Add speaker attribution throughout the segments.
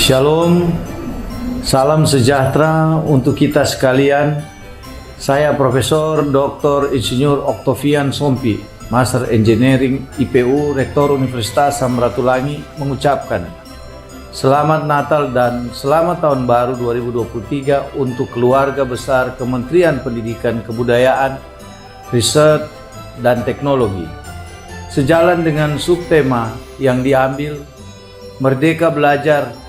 Speaker 1: Shalom, salam sejahtera untuk kita sekalian. Saya Profesor Dr. Insinyur Octavian Sompi, Master Engineering IPU, Rektor Universitas Samratulangi, mengucapkan Selamat Natal dan Selamat Tahun Baru 2023 untuk keluarga besar Kementerian Pendidikan Kebudayaan, Riset, dan Teknologi. Sejalan dengan subtema yang diambil, Merdeka Belajar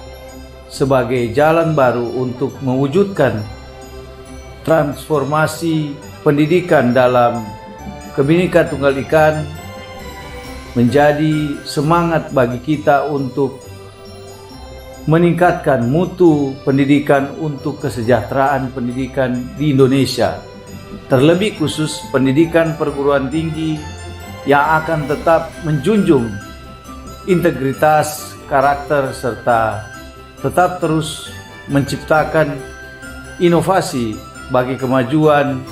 Speaker 1: sebagai jalan baru untuk mewujudkan transformasi pendidikan dalam Bhinneka Tunggal Ika menjadi semangat bagi kita untuk meningkatkan mutu pendidikan untuk kesejahteraan pendidikan di Indonesia, terlebih khusus pendidikan perguruan tinggi yang akan tetap menjunjung integritas karakter serta tetap terus menciptakan inovasi bagi kemajuan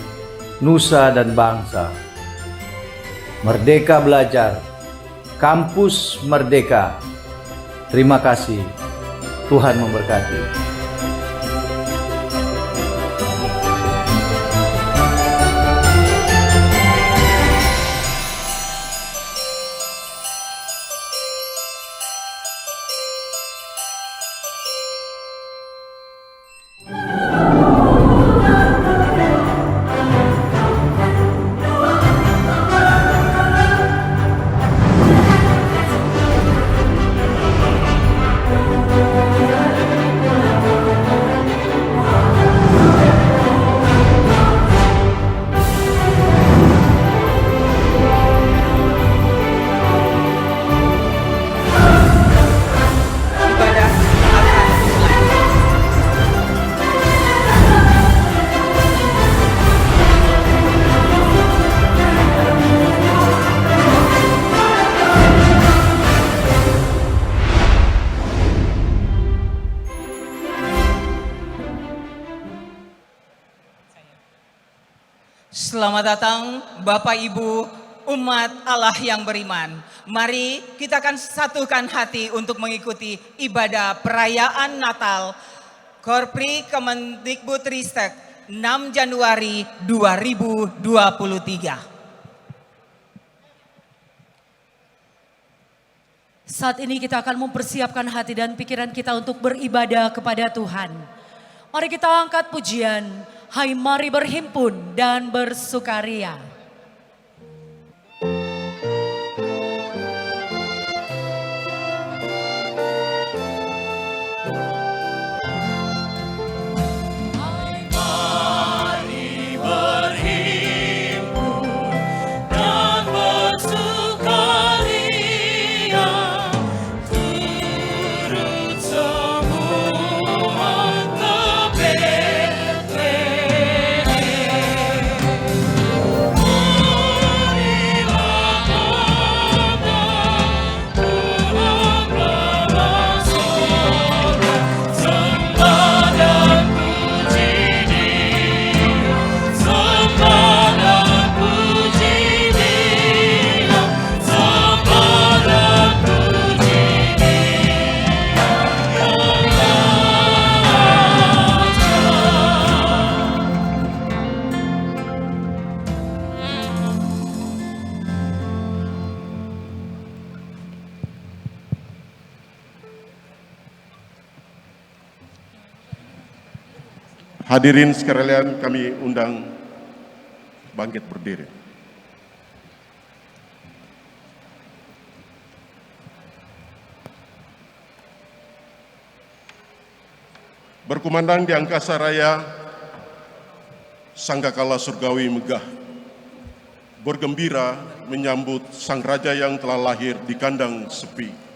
Speaker 1: nusa dan bangsa. Merdeka Belajar, Kampus Merdeka. Terima kasih. Tuhan memberkati.
Speaker 2: Selamat datang Bapak Ibu umat Allah yang beriman. Mari kita akan satukan hati untuk mengikuti ibadah perayaan Natal Korpri Kemendikbudristek 6 Januari 2023.
Speaker 3: Saat ini kita akan mempersiapkan hati dan pikiran kita untuk beribadah kepada Tuhan. Mari kita angkat pujian. Hai, mari berhimpun dan bersukaria.
Speaker 4: Hadirin sekalian, kami undang bangkit berdiri. Berkumandang di angkasa raya, Sangkakala surgawi megah, bergembira menyambut sang raja yang telah lahir di kandang sepi.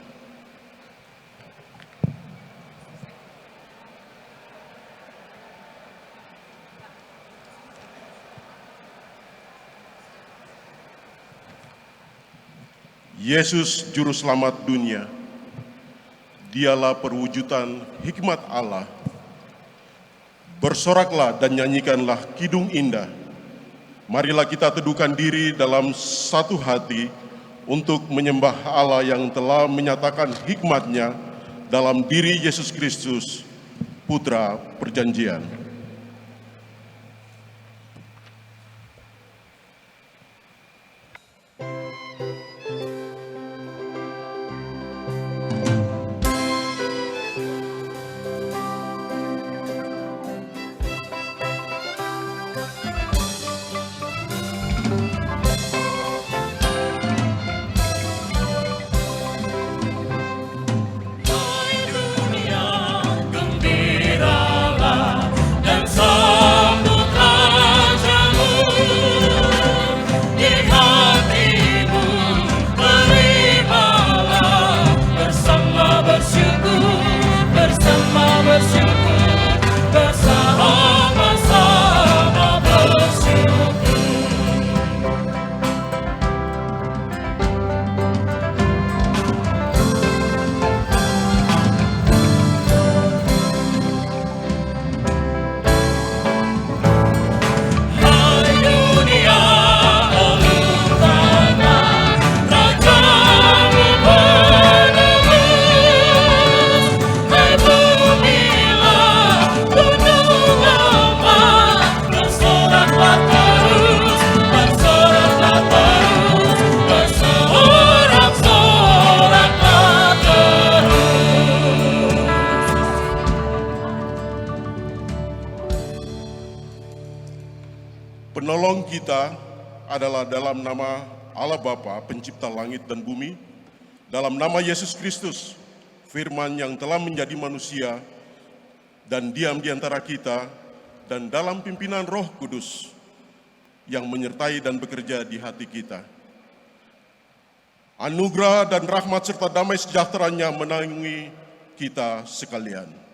Speaker 4: Yesus Juru Selamat dunia, Dialah perwujudan hikmat Allah. Bersoraklah dan nyanyikanlah kidung indah. Marilah kita teduhkan diri dalam satu hati untuk menyembah Allah yang telah menyatakan hikmat-Nya dalam diri Yesus Kristus, Putra Perjanjian. Penolong kita adalah dalam nama Allah Bapa, pencipta langit dan bumi, dalam nama Yesus Kristus, firman yang telah menjadi manusia dan diam di antara kita, dan dalam pimpinan Roh Kudus yang menyertai dan bekerja di hati kita. Anugerah dan rahmat serta damai sejahteranya menaungi kita sekalian.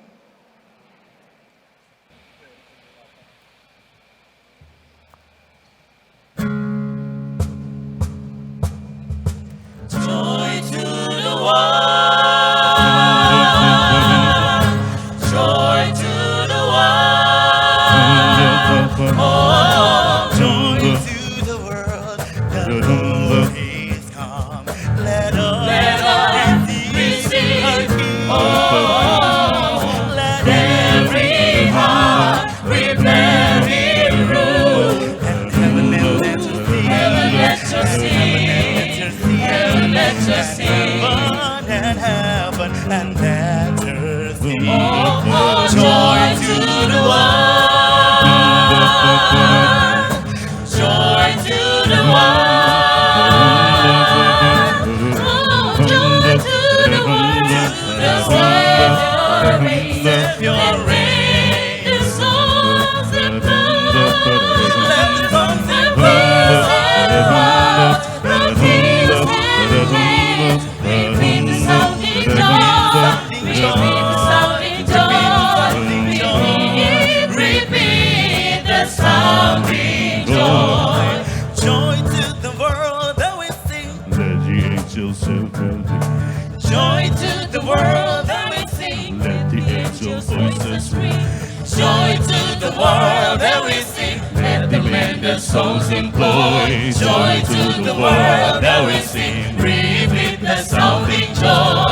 Speaker 5: And that earth joy to the one, joy to the one, joy to the one, the your rain, the songs that come, let the songs that come, from peace and pain, repeat the sounding joy. Repeat the sounding joy. Joy to the world that we sing.
Speaker 6: Let the angels sing.
Speaker 5: Joy to the world that we sing.
Speaker 6: Let the angels voices ring.
Speaker 5: Joy to the world that we sing. Let the men their souls employ. Joy to the world that we sing. Repeat the sounding joy.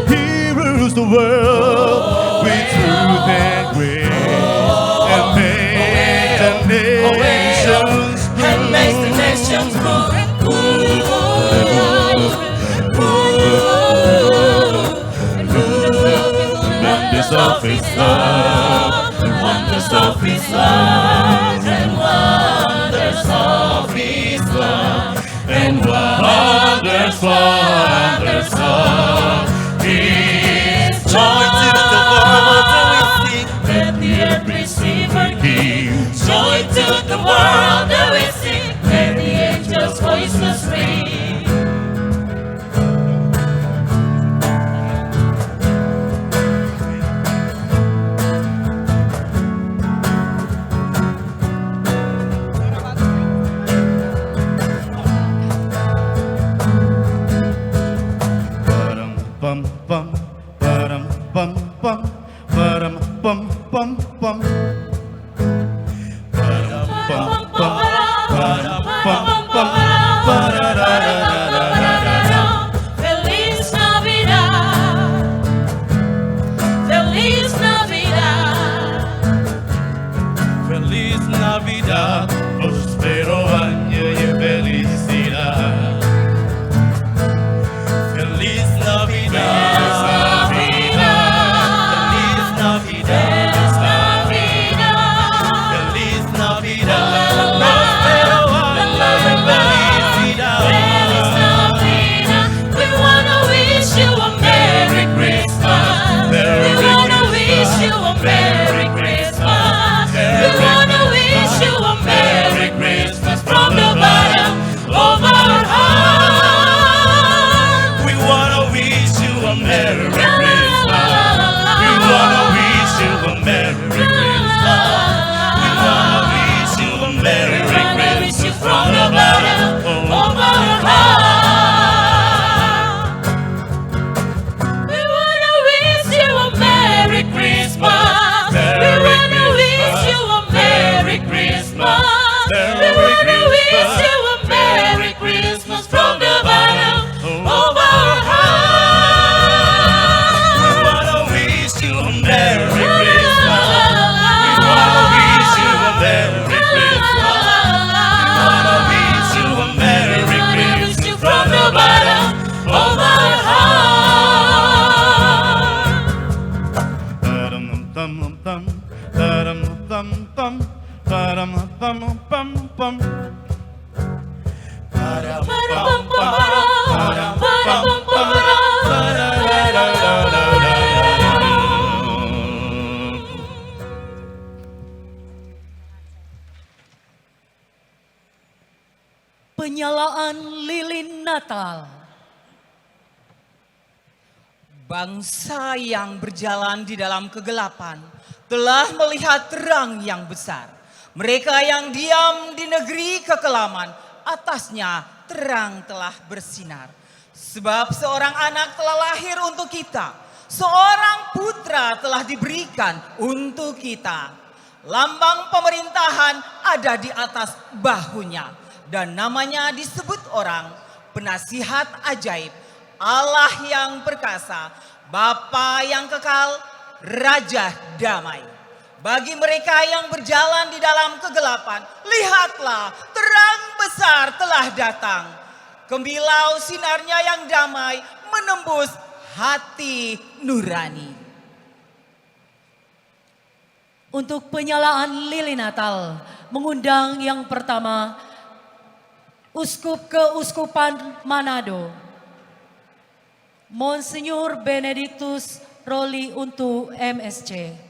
Speaker 6: He rules the world with truth and grace, and makes the nations grow.
Speaker 5: And makes the nations grow. Wonders of His love, wonders of His love, and wonders of His love, and wonders, wonders of His joy to the world that we sing. Let the earth receive her King. Joy to the world that we sing. Let the angels' voices ring.
Speaker 6: Bum bum, bum bum bum, bum bum bum bum.
Speaker 5: Feliz
Speaker 6: pam, param pam pam pam. Param pam pam, param pam pam.
Speaker 3: Penyalaan lilin Natal.
Speaker 2: Bangsa yang berjalan di dalam kegelapan telah melihat terang yang besar. Mereka yang diam di negeri kekelaman, atasnya terang telah bersinar. Sebab seorang anak telah lahir untuk kita, seorang putra telah diberikan untuk kita. Lambang pemerintahan ada di atas bahunya, dan namanya disebut orang Penasihat Ajaib, Allah yang perkasa, Bapa yang kekal, Raja Damai. Bagi mereka yang berjalan di dalam kegelapan, lihatlah terang besar telah datang. Kemilau sinarnya yang damai menembus hati nurani.
Speaker 3: Untuk penyalaan lilin Natal, mengundang yang pertama, Uskup Keuskupan Manado, Monsignor Benedictus Roli untuk MSC.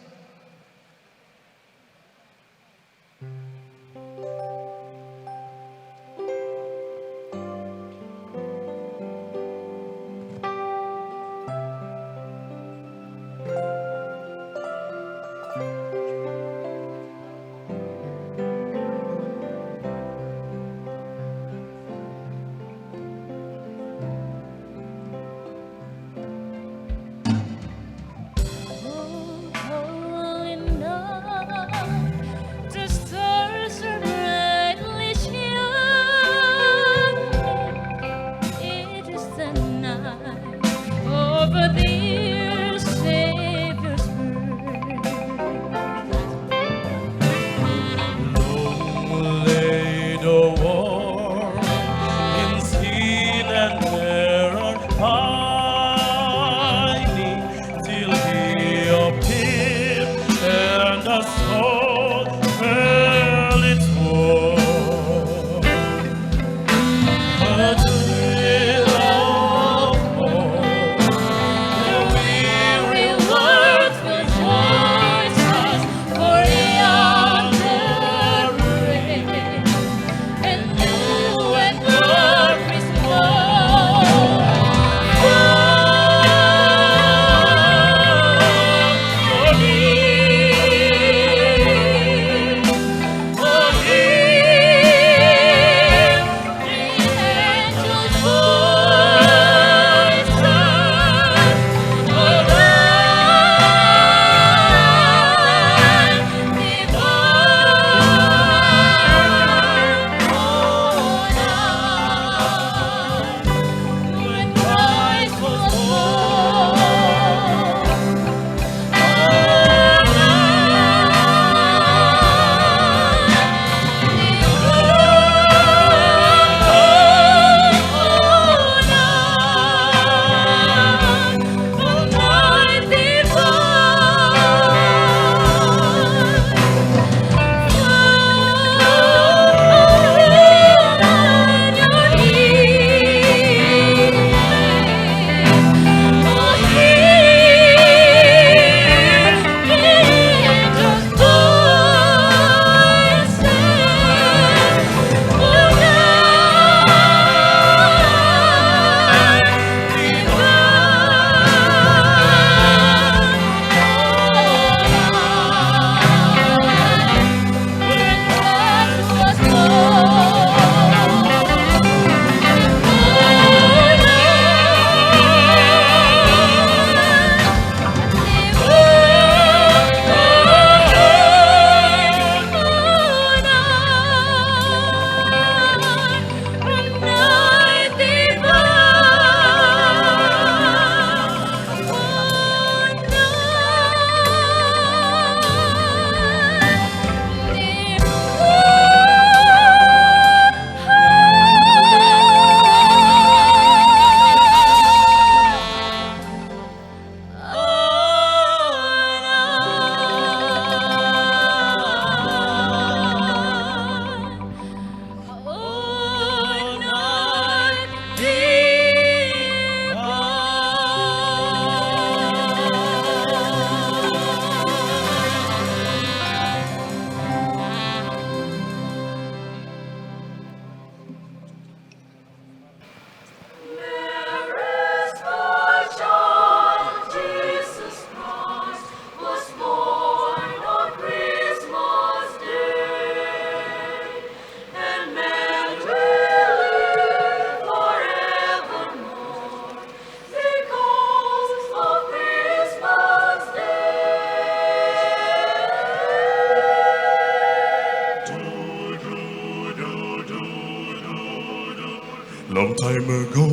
Speaker 5: Long time ago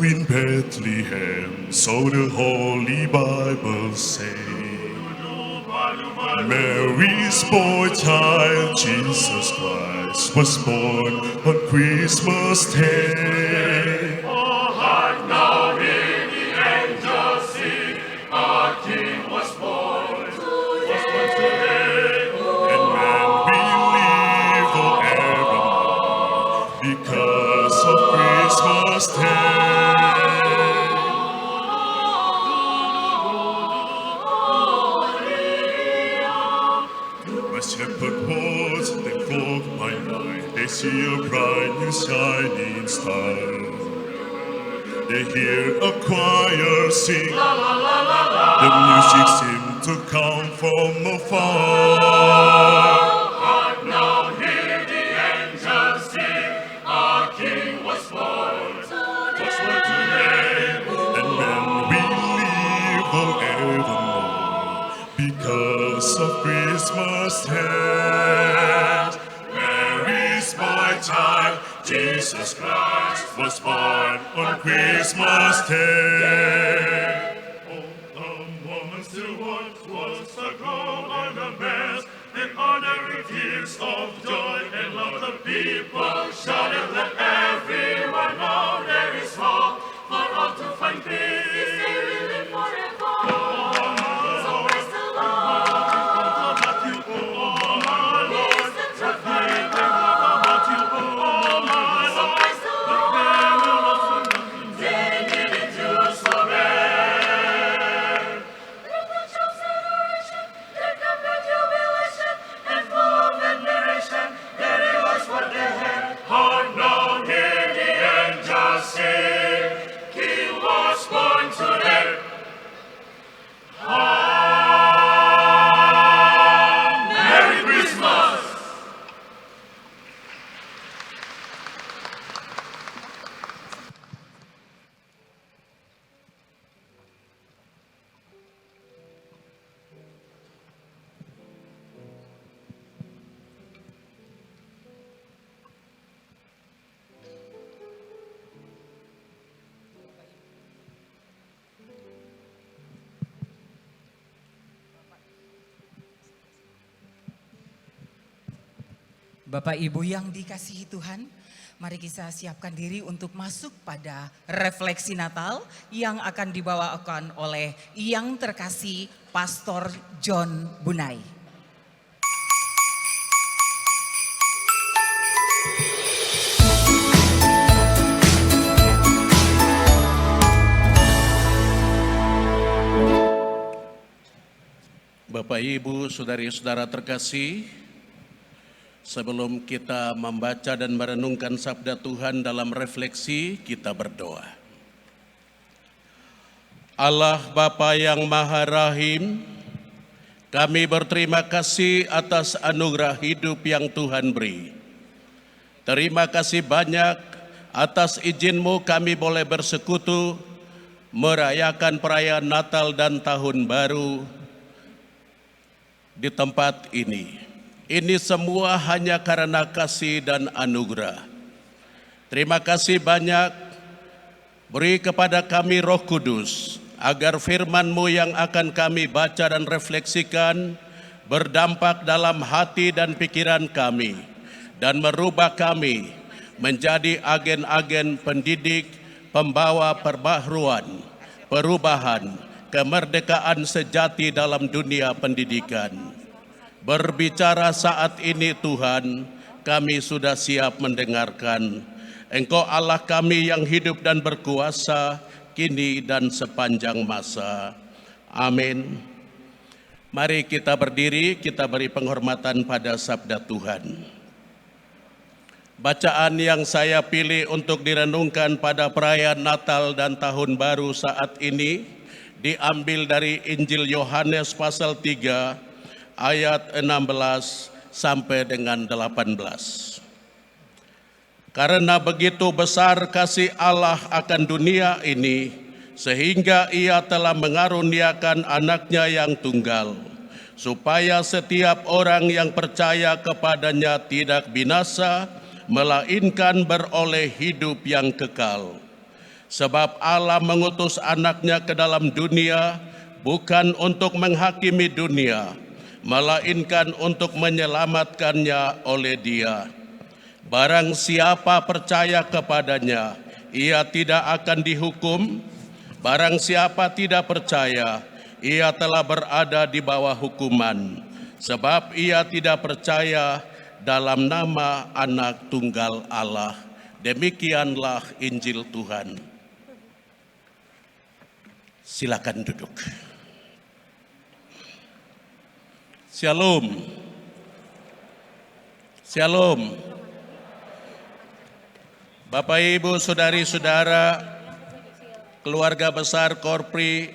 Speaker 5: in Bethlehem, so the Holy Bible say, Mary's boy child, Jesus Christ, was born on Christmas Day. Oh, hark now, hear the angels sing, our King was born today. And man believed forevermore because of Christmas Day. Shepherd was the flock by night. They see a bright new shining star. They hear a choir sing. The music seemed to come from afar. Hark now, hear the angels sing. Our King was born today. And men will live forevermore because of Christmas Day. Mary's my child, Jesus Christ was born on Christmas Day. Oh, the woman still was a glow on the bells, and ordinary tears of joy and love. The people shouted, let everyone know there is hope for all to find peace.
Speaker 2: Bapak Ibu yang dikasihi Tuhan, mari kita siapkan diri untuk masuk pada refleksi Natal yang akan dibawakan oleh yang terkasih Pastor John Bunai.
Speaker 7: Bapak Ibu, saudari-saudara terkasih, sebelum kita membaca dan merenungkan sabda Tuhan dalam refleksi, kita berdoa. Allah Bapa yang Maha Rahim, kami berterima kasih atas anugerah hidup yang Tuhan beri. Terima kasih banyak atas izin-Mu kami boleh bersekutu, merayakan perayaan Natal dan Tahun Baru di tempat ini. Ini semua hanya karena kasih dan anugerah. Terima kasih banyak, beri kepada kami Roh Kudus, agar firman-Mu yang akan kami baca dan refleksikan berdampak dalam hati dan pikiran kami, dan merubah kami menjadi agen-agen pendidik, pembawa perbaharuan, perubahan, kemerdekaan sejati dalam dunia pendidikan. Berbicara saat ini Tuhan, kami sudah siap mendengarkan. Engkau Allah kami yang hidup dan berkuasa, kini dan sepanjang masa. Amin. Mari kita berdiri, kita beri penghormatan pada sabda Tuhan. Bacaan yang saya pilih untuk direnungkan pada perayaan Natal dan Tahun Baru saat ini diambil dari Injil Yohanes pasal 3 ayat 16 sampai dengan 18. Karena begitu besar kasih Allah akan dunia ini, sehingga Ia telah mengaruniakan anaknya yang tunggal, supaya setiap orang yang percaya kepadanya tidak binasa, melainkan beroleh hidup yang kekal. Sebab Allah mengutus anaknya ke dalam dunia bukan untuk menghakimi dunia, melainkan untuk menyelamatkannya oleh Dia. Barang siapa percaya kepadanya, ia tidak akan dihukum. Barang siapa tidak percaya, ia telah berada di bawah hukuman, sebab ia tidak percaya dalam nama Anak Tunggal Allah. Demikianlah Injil Tuhan. Silakan duduk. Shalom. Shalom. Bapak, Ibu, saudari-saudara, keluarga besar Korpri,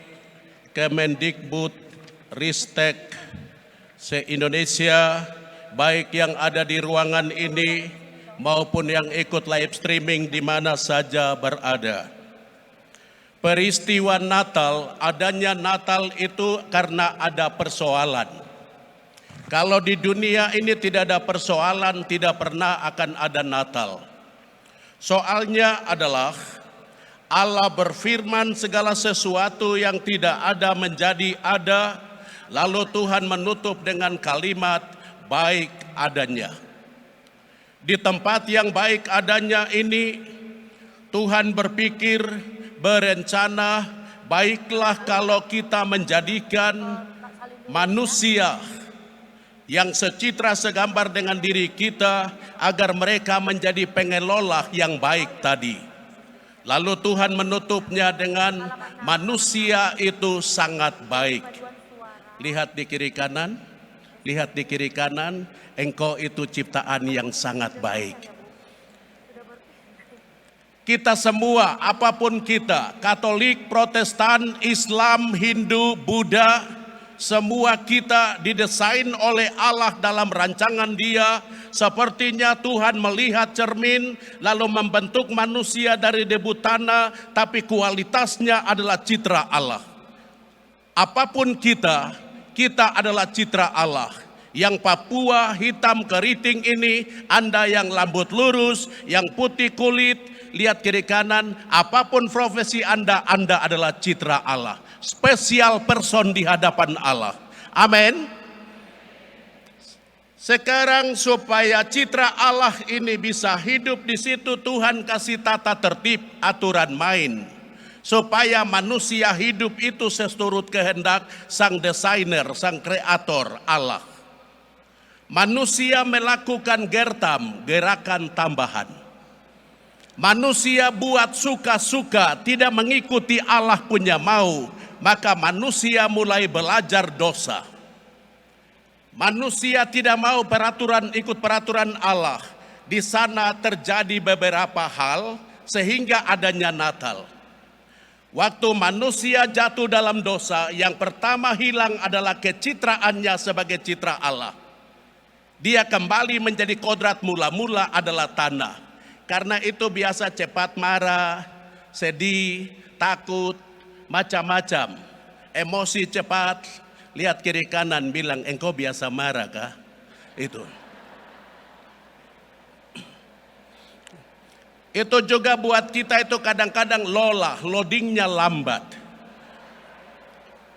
Speaker 7: Kemendikbud, Ristek, se-Indonesia, baik yang ada di ruangan ini maupun yang ikut live streaming di mana saja berada. Peristiwa Natal, adanya Natal itu karena ada persoalan. Kalau di dunia ini tidak ada persoalan, tidak pernah akan ada Natal. Soalnya adalah Allah berfirman segala sesuatu yang tidak ada menjadi ada, lalu Tuhan menutup dengan kalimat baik adanya. Di tempat yang baik adanya ini, Tuhan berpikir, berencana, baiklah kalau kita menjadikan manusia yang secitra segambar dengan diri kita agar mereka menjadi pengelola yang baik tadi. Lalu Tuhan menutupnya dengan manusia itu sangat baik. Lihat di kiri kanan, lihat di kiri kanan, engkau itu ciptaan yang sangat baik. Kita semua, apapun kita, Katolik, Protestan, Islam, Hindu, Buddha, semua kita didesain oleh Allah dalam rancangan Dia. Sepertinya Tuhan melihat cermin lalu membentuk manusia dari debu tanah, tapi kualitasnya adalah citra Allah. Apapun kita, kita adalah citra Allah. Yang Papua hitam keriting ini, Anda yang rambut lurus, yang putih kulit, lihat kiri kanan, apapun profesi Anda, Anda adalah citra Allah. Spesial person di hadapan Allah. Amin. Sekarang supaya citra Allah ini bisa hidup di situ, Tuhan kasih tata tertib, aturan main. Supaya manusia hidup itu seturut kehendak sang desainer, sang kreator Allah. Manusia melakukan gertam, gerakan tambahan. Manusia buat suka-suka, tidak mengikuti Allah punya mau, maka manusia mulai belajar dosa. Manusia tidak mau ikut peraturan Allah. Di sana terjadi beberapa hal sehingga adanya Natal. Waktu manusia jatuh dalam dosa, yang pertama hilang adalah kecitraannya sebagai citra Allah. Dia kembali menjadi kodrat mula-mula adalah tanah. Karena itu biasa cepat marah, sedih, takut, macam-macam. Emosi cepat, lihat kiri kanan bilang, engkau biasa marah kah? Itu. Itu juga buat kita itu kadang-kadang loadingnya lambat.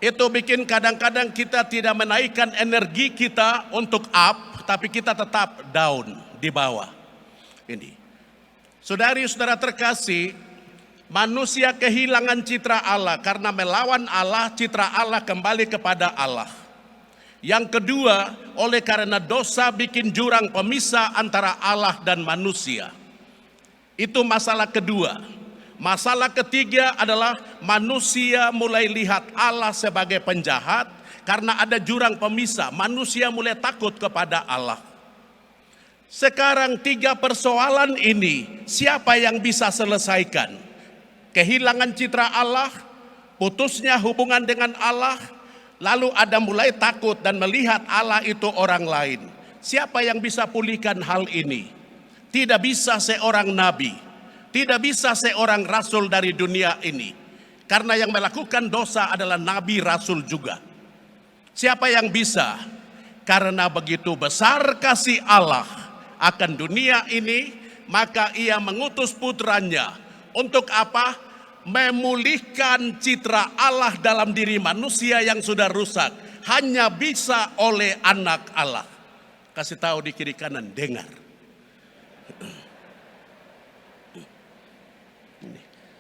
Speaker 7: Itu bikin kadang-kadang kita tidak menaikkan energi kita untuk up, tapi kita tetap down di bawah. Ini. Saudari-saudara terkasih, manusia kehilangan citra Allah karena melawan Allah, citra Allah kembali kepada Allah. Yang kedua, oleh karena dosa bikin jurang pemisah antara Allah dan manusia. Itu masalah kedua. Masalah ketiga adalah manusia mulai lihat Allah sebagai penjahat karena ada jurang pemisah. Manusia mulai takut kepada Allah. Sekarang tiga persoalan ini siapa yang bisa selesaikan? Kehilangan citra Allah, putusnya hubungan dengan Allah, lalu ada mulai takut dan melihat Allah itu orang lain. Siapa yang bisa pulihkan hal ini? Tidak bisa seorang nabi, tidak bisa seorang rasul dari dunia ini. Karena yang melakukan dosa adalah nabi rasul juga. Siapa yang bisa? Karena begitu besar kasih Allah akan dunia ini, maka ia mengutus putranya. Untuk apa? Memulihkan citra Allah dalam diri manusia yang sudah rusak. Hanya bisa oleh anak Allah. Kasih tahu di kiri kanan, dengar.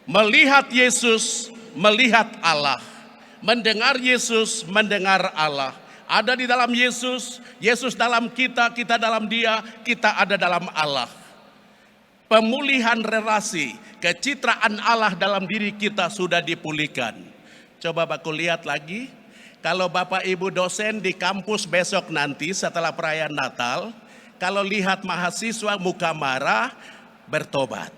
Speaker 7: Melihat Yesus, melihat Allah. Mendengar Yesus, mendengar Allah. Ada di dalam Yesus, Yesus dalam kita, kita dalam Dia, kita ada dalam Allah. Pemulihan relasi, kecitraan Allah dalam diri kita sudah dipulihkan. Coba Bapak lihat lagi, kalau Bapak Ibu dosen di kampus besok nanti setelah perayaan Natal, kalau lihat mahasiswa muka marah, bertobat.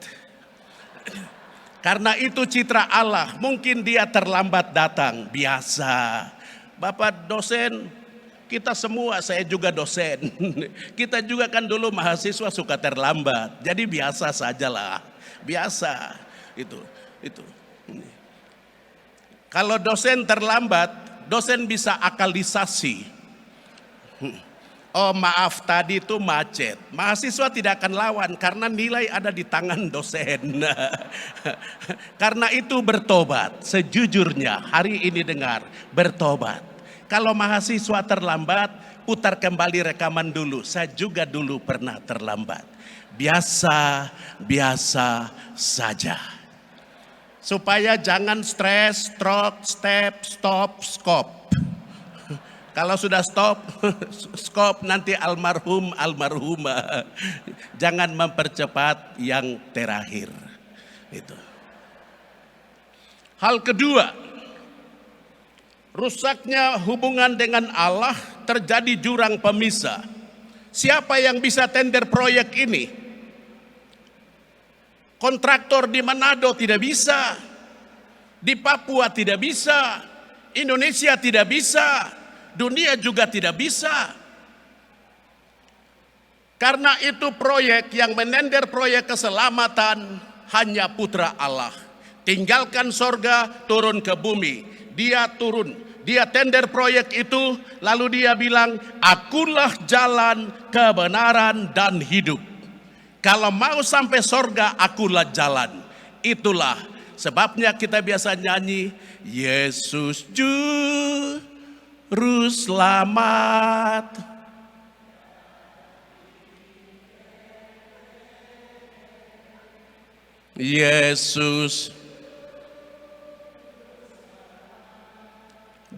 Speaker 7: Karena itu citra Allah, mungkin dia terlambat datang, biasa. Bapak dosen, kita semua, saya juga dosen. Kita juga kan dulu mahasiswa suka terlambat, jadi biasa sajalah, biasa. Itu. Kalau dosen terlambat, dosen bisa akalisasi. Oh maaf tadi itu macet. Mahasiswa tidak akan lawan karena nilai ada di tangan dosen. Karena itu bertobat. Sejujurnya hari ini dengar, bertobat. Kalau mahasiswa terlambat, putar kembali rekaman dulu. Saya juga dulu pernah terlambat. Biasa saja. Supaya jangan stres, stroke, step, stop, skop. Kalau sudah stop nanti almarhumah. Jangan mempercepat yang terakhir. Itu. Hal kedua, rusaknya hubungan dengan Allah terjadi jurang pemisah. Siapa yang bisa tender proyek ini? Kontraktor di Manado tidak bisa, di Papua tidak bisa, Indonesia tidak bisa, dunia juga tidak bisa. Karena itu proyek yang menender proyek keselamatan hanya putra Allah. Tinggalkan sorga, turun ke bumi. Dia turun, dia tender proyek itu, lalu dia bilang, akulah jalan, kebenaran, dan hidup. Kalau mau sampai sorga, akulah jalan. Itulah sebabnya kita biasa nyanyi, Yesus Juru Selamat. Yesus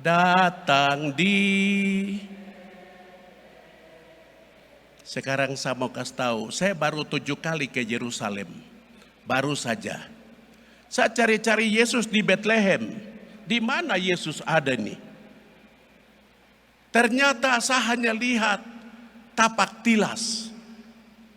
Speaker 7: datang di... Sekarang saya mau kasih tahu, saya baru 7 kali ke Yerusalem, baru saja. Saya cari-cari Yesus di Bethlehem, di mana Yesus ada nih? Ternyata saya hanya lihat tapak tilas,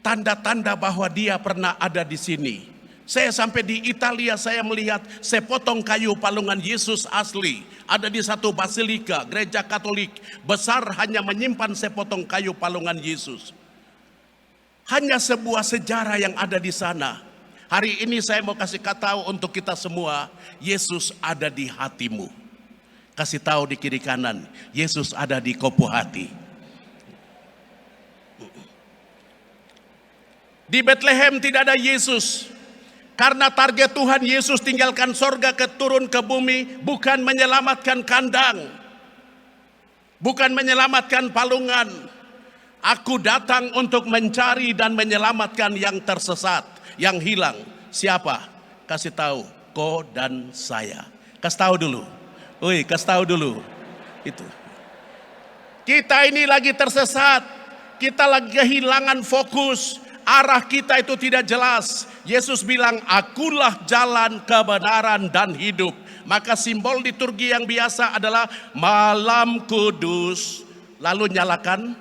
Speaker 7: tanda-tanda bahwa dia pernah ada di sini. Saya sampai di Italia, saya melihat sepotong kayu palungan Yesus asli. Ada di satu basilika, gereja Katolik besar hanya menyimpan sepotong kayu palungan Yesus. Hanya sebuah sejarah yang ada di sana. Hari ini saya mau kasih tahu untuk kita semua, Yesus ada di hatimu. Kasih tahu di kiri kanan, Yesus ada di kopo hati. Di Bethlehem tidak ada Yesus. Karena target Tuhan Yesus tinggalkan sorga turun ke bumi, bukan menyelamatkan kandang, bukan menyelamatkan palungan. Aku datang untuk mencari dan menyelamatkan yang tersesat, yang hilang. Siapa? Kasih tahu, kau dan saya. Kasih tahu dulu. Kasih tahu dulu. Itu. Kita ini lagi tersesat, kita lagi kehilangan fokus. Arah kita itu tidak jelas. Yesus bilang, akulah jalan, kebenaran, dan hidup. Maka simbol liturgi yang biasa adalah malam kudus. Lalu nyalakan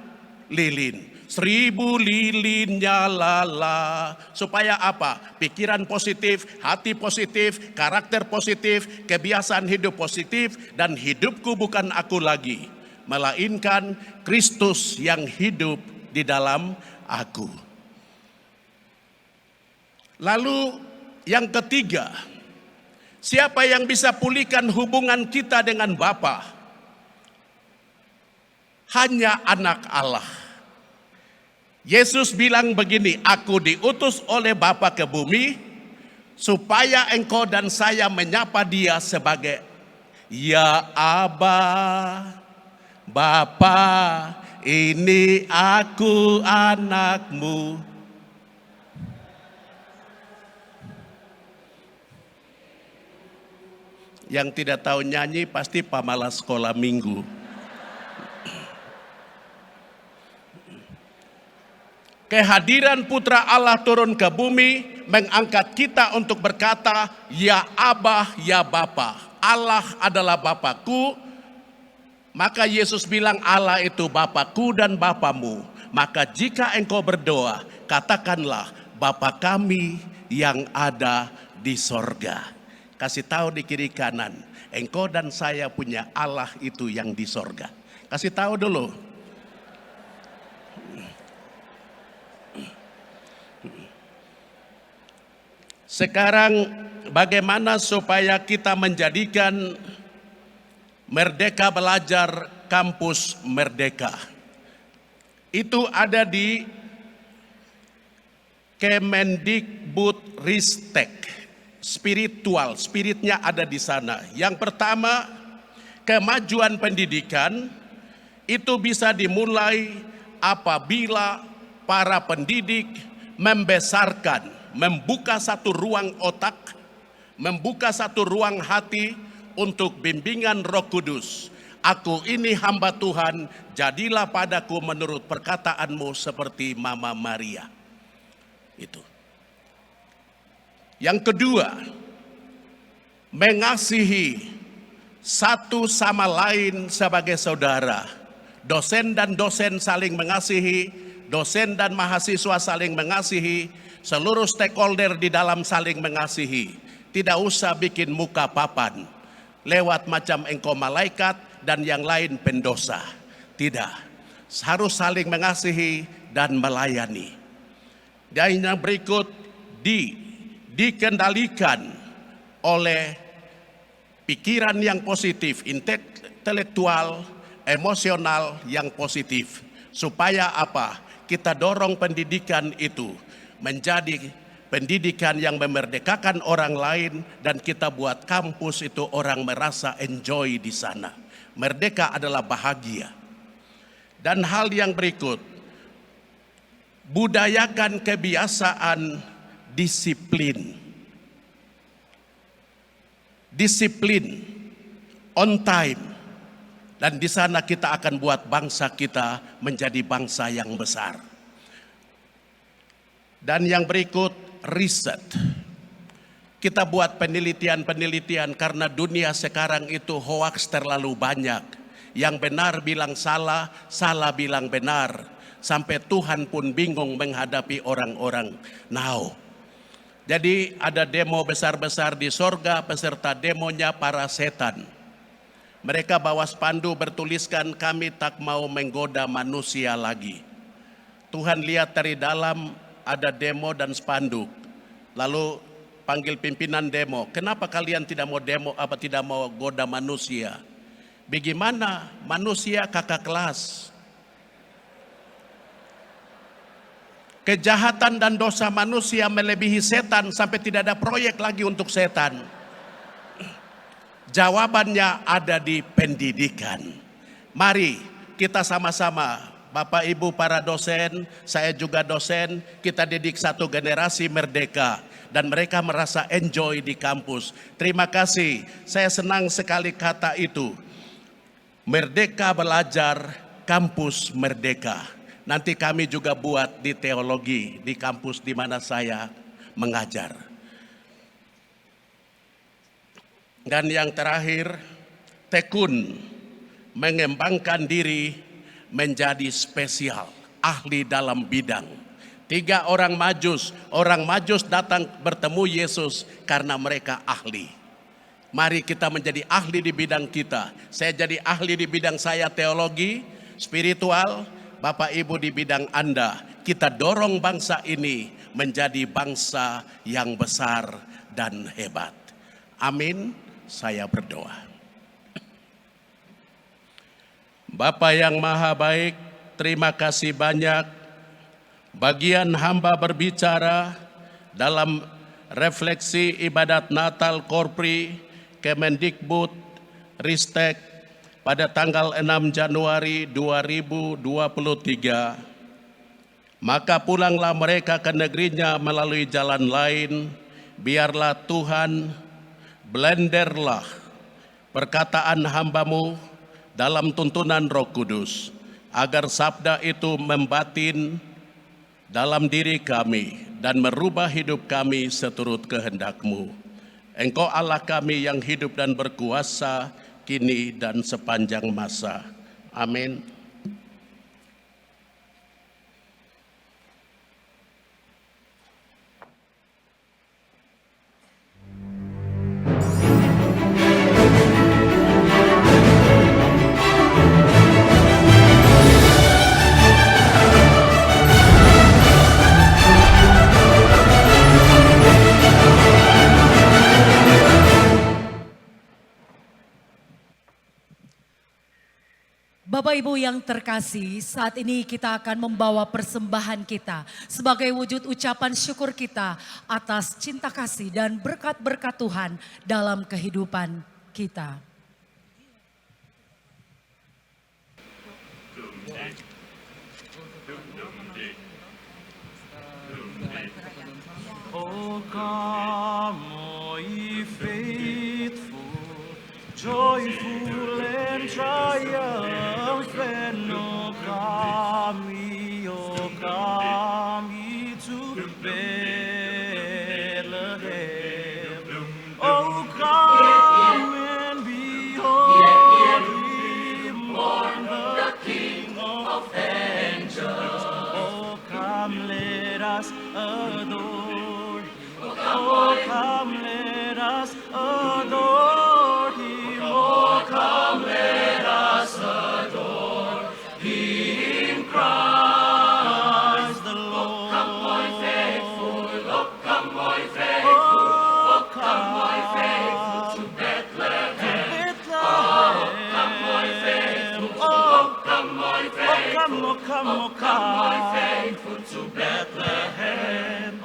Speaker 7: lilin. 1000 lilin nyalalah. Supaya apa? Pikiran positif, hati positif, karakter positif, kebiasaan hidup positif. Dan hidupku bukan aku lagi, melainkan Kristus yang hidup di dalam aku. Lalu yang ketiga, siapa yang bisa pulihkan hubungan kita dengan Bapa? Hanya anak Allah. Yesus bilang begini, aku diutus oleh Bapa ke bumi supaya engkau dan saya menyapa dia sebagai Ya Aba, Bapa, ini aku anakmu. Yang tidak tahu nyanyi pasti pamalas sekolah minggu. Kehadiran Putra Allah turun ke bumi mengangkat kita untuk berkata, Ya Abah, Ya Bapa. Allah adalah Bapakku. Maka Yesus bilang Allah itu Bapakku dan Bapamu. Maka jika engkau berdoa, katakanlah Bapa kami yang ada di sorga. Kasih tahu di kiri kanan, engkau dan saya punya Allah itu yang di sorga. Kasih tahu dulu. Sekarang bagaimana supaya kita menjadikan Merdeka Belajar Kampus Merdeka? Itu ada di Kemendikbudristek. Spiritnya ada di sana. Yang pertama, kemajuan pendidikan itu bisa dimulai apabila para pendidik membesarkan, membuka satu ruang otak, membuka satu ruang hati untuk bimbingan Roh Kudus. Aku ini hamba Tuhan, jadilah padaku menurut perkataanmu seperti Mama Maria. Itu. Yang kedua, mengasihi satu sama lain sebagai saudara. Dosen dan dosen saling mengasihi, dosen dan mahasiswa saling mengasihi, seluruh stakeholder di dalam saling mengasihi. Tidak usah bikin muka papan, lewat macam engkau malaikat dan yang lain pendosa. Tidak, harus saling mengasihi dan melayani. Dan yang berikut, dikendalikan oleh pikiran yang positif, intelektual, emosional yang positif. Supaya apa? Kita dorong pendidikan itu menjadi pendidikan yang memerdekakan orang lain, dan kita buat kampus itu orang merasa enjoy di sana. Merdeka adalah bahagia. Dan hal yang berikut, budayakan kebiasaan disiplin. Disiplin, on time. Dan di sana kita akan buat bangsa kita menjadi bangsa yang besar. Dan yang berikut, riset. Kita buat penelitian-penelitian karena dunia sekarang itu hoax terlalu banyak. Yang benar bilang salah, salah bilang benar. Sampai Tuhan pun bingung menghadapi orang-orang now. Jadi ada demo besar-besar di sorga, peserta demonya para setan. Mereka bawa spanduk bertuliskan, kami tak mau menggoda manusia lagi. Tuhan lihat dari dalam ada demo dan spanduk. Lalu panggil pimpinan demo, kenapa kalian tidak mau demo, tidak mau goda manusia? Bagaimana manusia kakak kelas? Kejahatan dan dosa manusia melebihi setan sampai tidak ada proyek lagi untuk setan. Jawabannya ada di pendidikan. Mari kita sama-sama, Bapak Ibu para dosen, saya juga dosen, kita didik satu generasi merdeka. Dan mereka merasa enjoy di kampus. Terima kasih, saya senang sekali kata itu. Merdeka Belajar Kampus Merdeka. Nanti kami juga buat di teologi, di kampus di mana saya mengajar. Dan yang terakhir, tekun mengembangkan diri menjadi spesial, ahli dalam bidang. 3 orang Majus datang bertemu Yesus karena mereka ahli. Mari kita menjadi ahli di bidang kita. Saya jadi ahli di bidang saya teologi, spiritual, Bapak Ibu di bidang Anda. Kita dorong bangsa ini menjadi bangsa yang besar dan hebat. Amin. Saya berdoa. Bapa yang maha baik, terima kasih banyak Bagian hamba berbicara dalam refleksi ibadat Natal Korpri Kemendikbud Ristek pada tanggal 6 Januari 2023. Maka pulanglah mereka ke negerinya melalui jalan lain, biarlah Tuhan blenderlah perkataan hambamu dalam tuntunan Roh Kudus, agar sabda itu membatin dalam diri kami dan merubah hidup kami seturut kehendak-Mu. Engkau Allah kami yang hidup dan berkuasa kini dan sepanjang masa. Amin.
Speaker 3: Bapak Ibu yang terkasih, saat ini kita akan membawa persembahan kita sebagai wujud ucapan syukur kita atas cinta kasih dan berkat-berkat Tuhan dalam kehidupan kita.
Speaker 6: Oh, come, O ye faithful, joyful and triumphant, O come ye to Bethlehem. Oh, come and behold him born, the King of angels. Oh, come, let us adore him. Oh, come, let us adore him. Oh, come, let us adore him, Christ the Lord. Oh, come, my faithful. Oh, come, my faithful. Oh, come, my faithful to Bethlehem. Oh, come, my faithful. Oh, come, my faithful. Oh, come, my faithful to Bethlehem.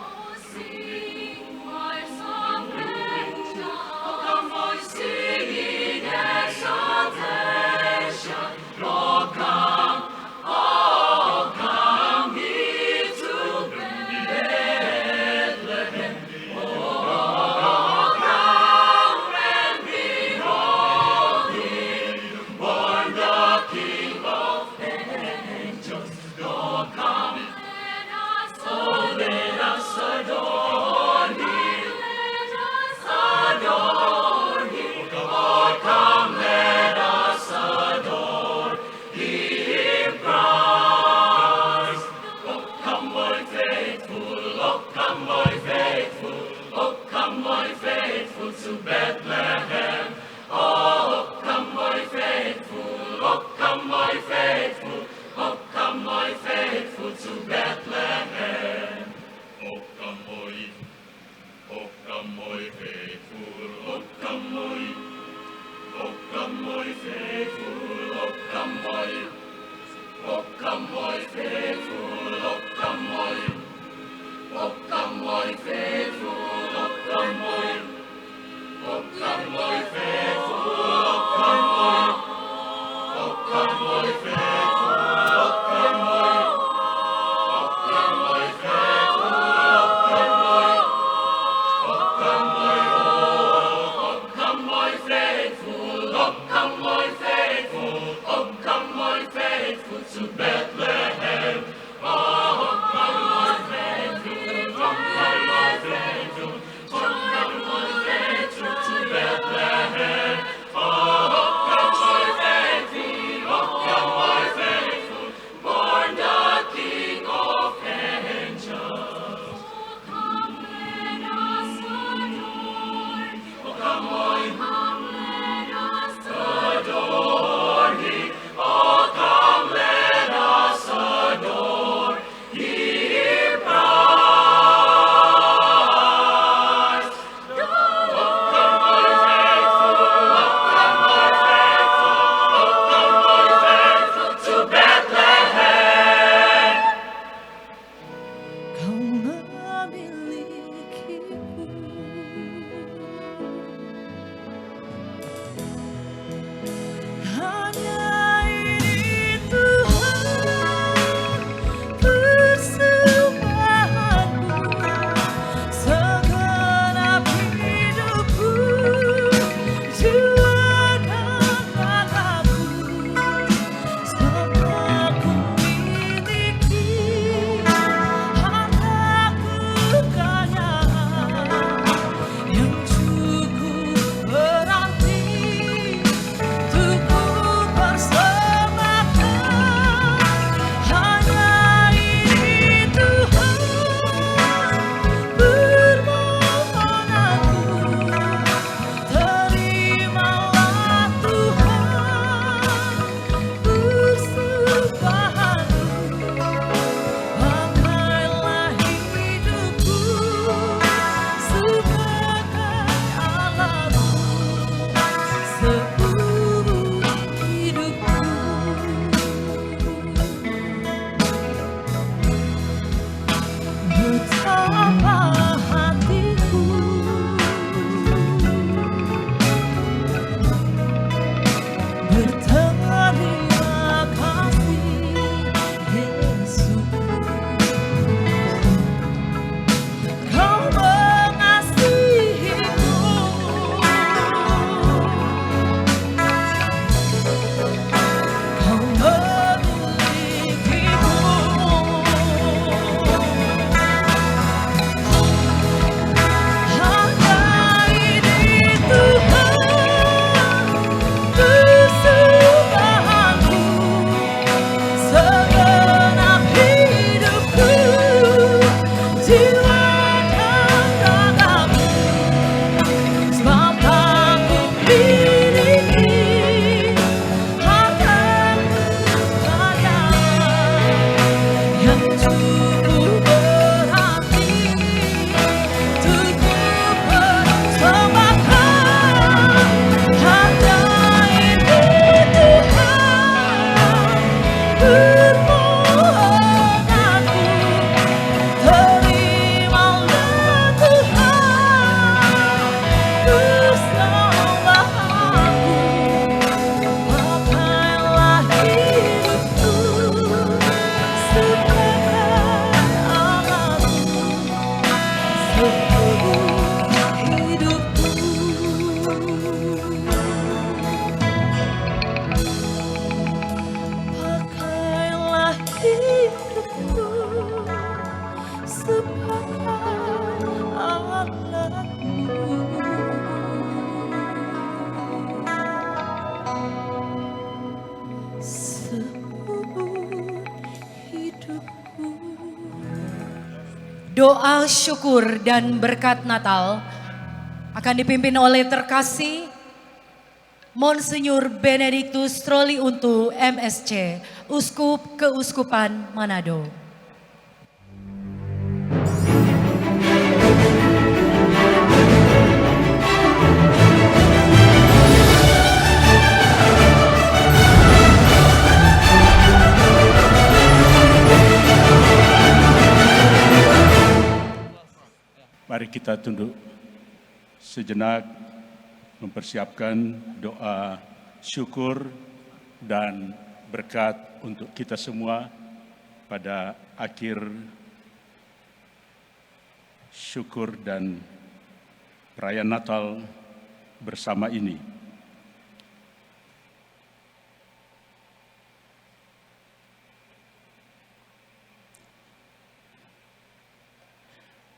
Speaker 5: To Bethlehem.
Speaker 3: Doa syukur dan berkat Natal akan dipimpin oleh terkasih Monsinyur Benedictus Troli Untu MSC, Uskup Keuskupan Manado.
Speaker 7: Mari kita tunduk sejenak mempersiapkan doa syukur dan berkat untuk kita semua pada akhir syukur dan perayaan Natal bersama ini.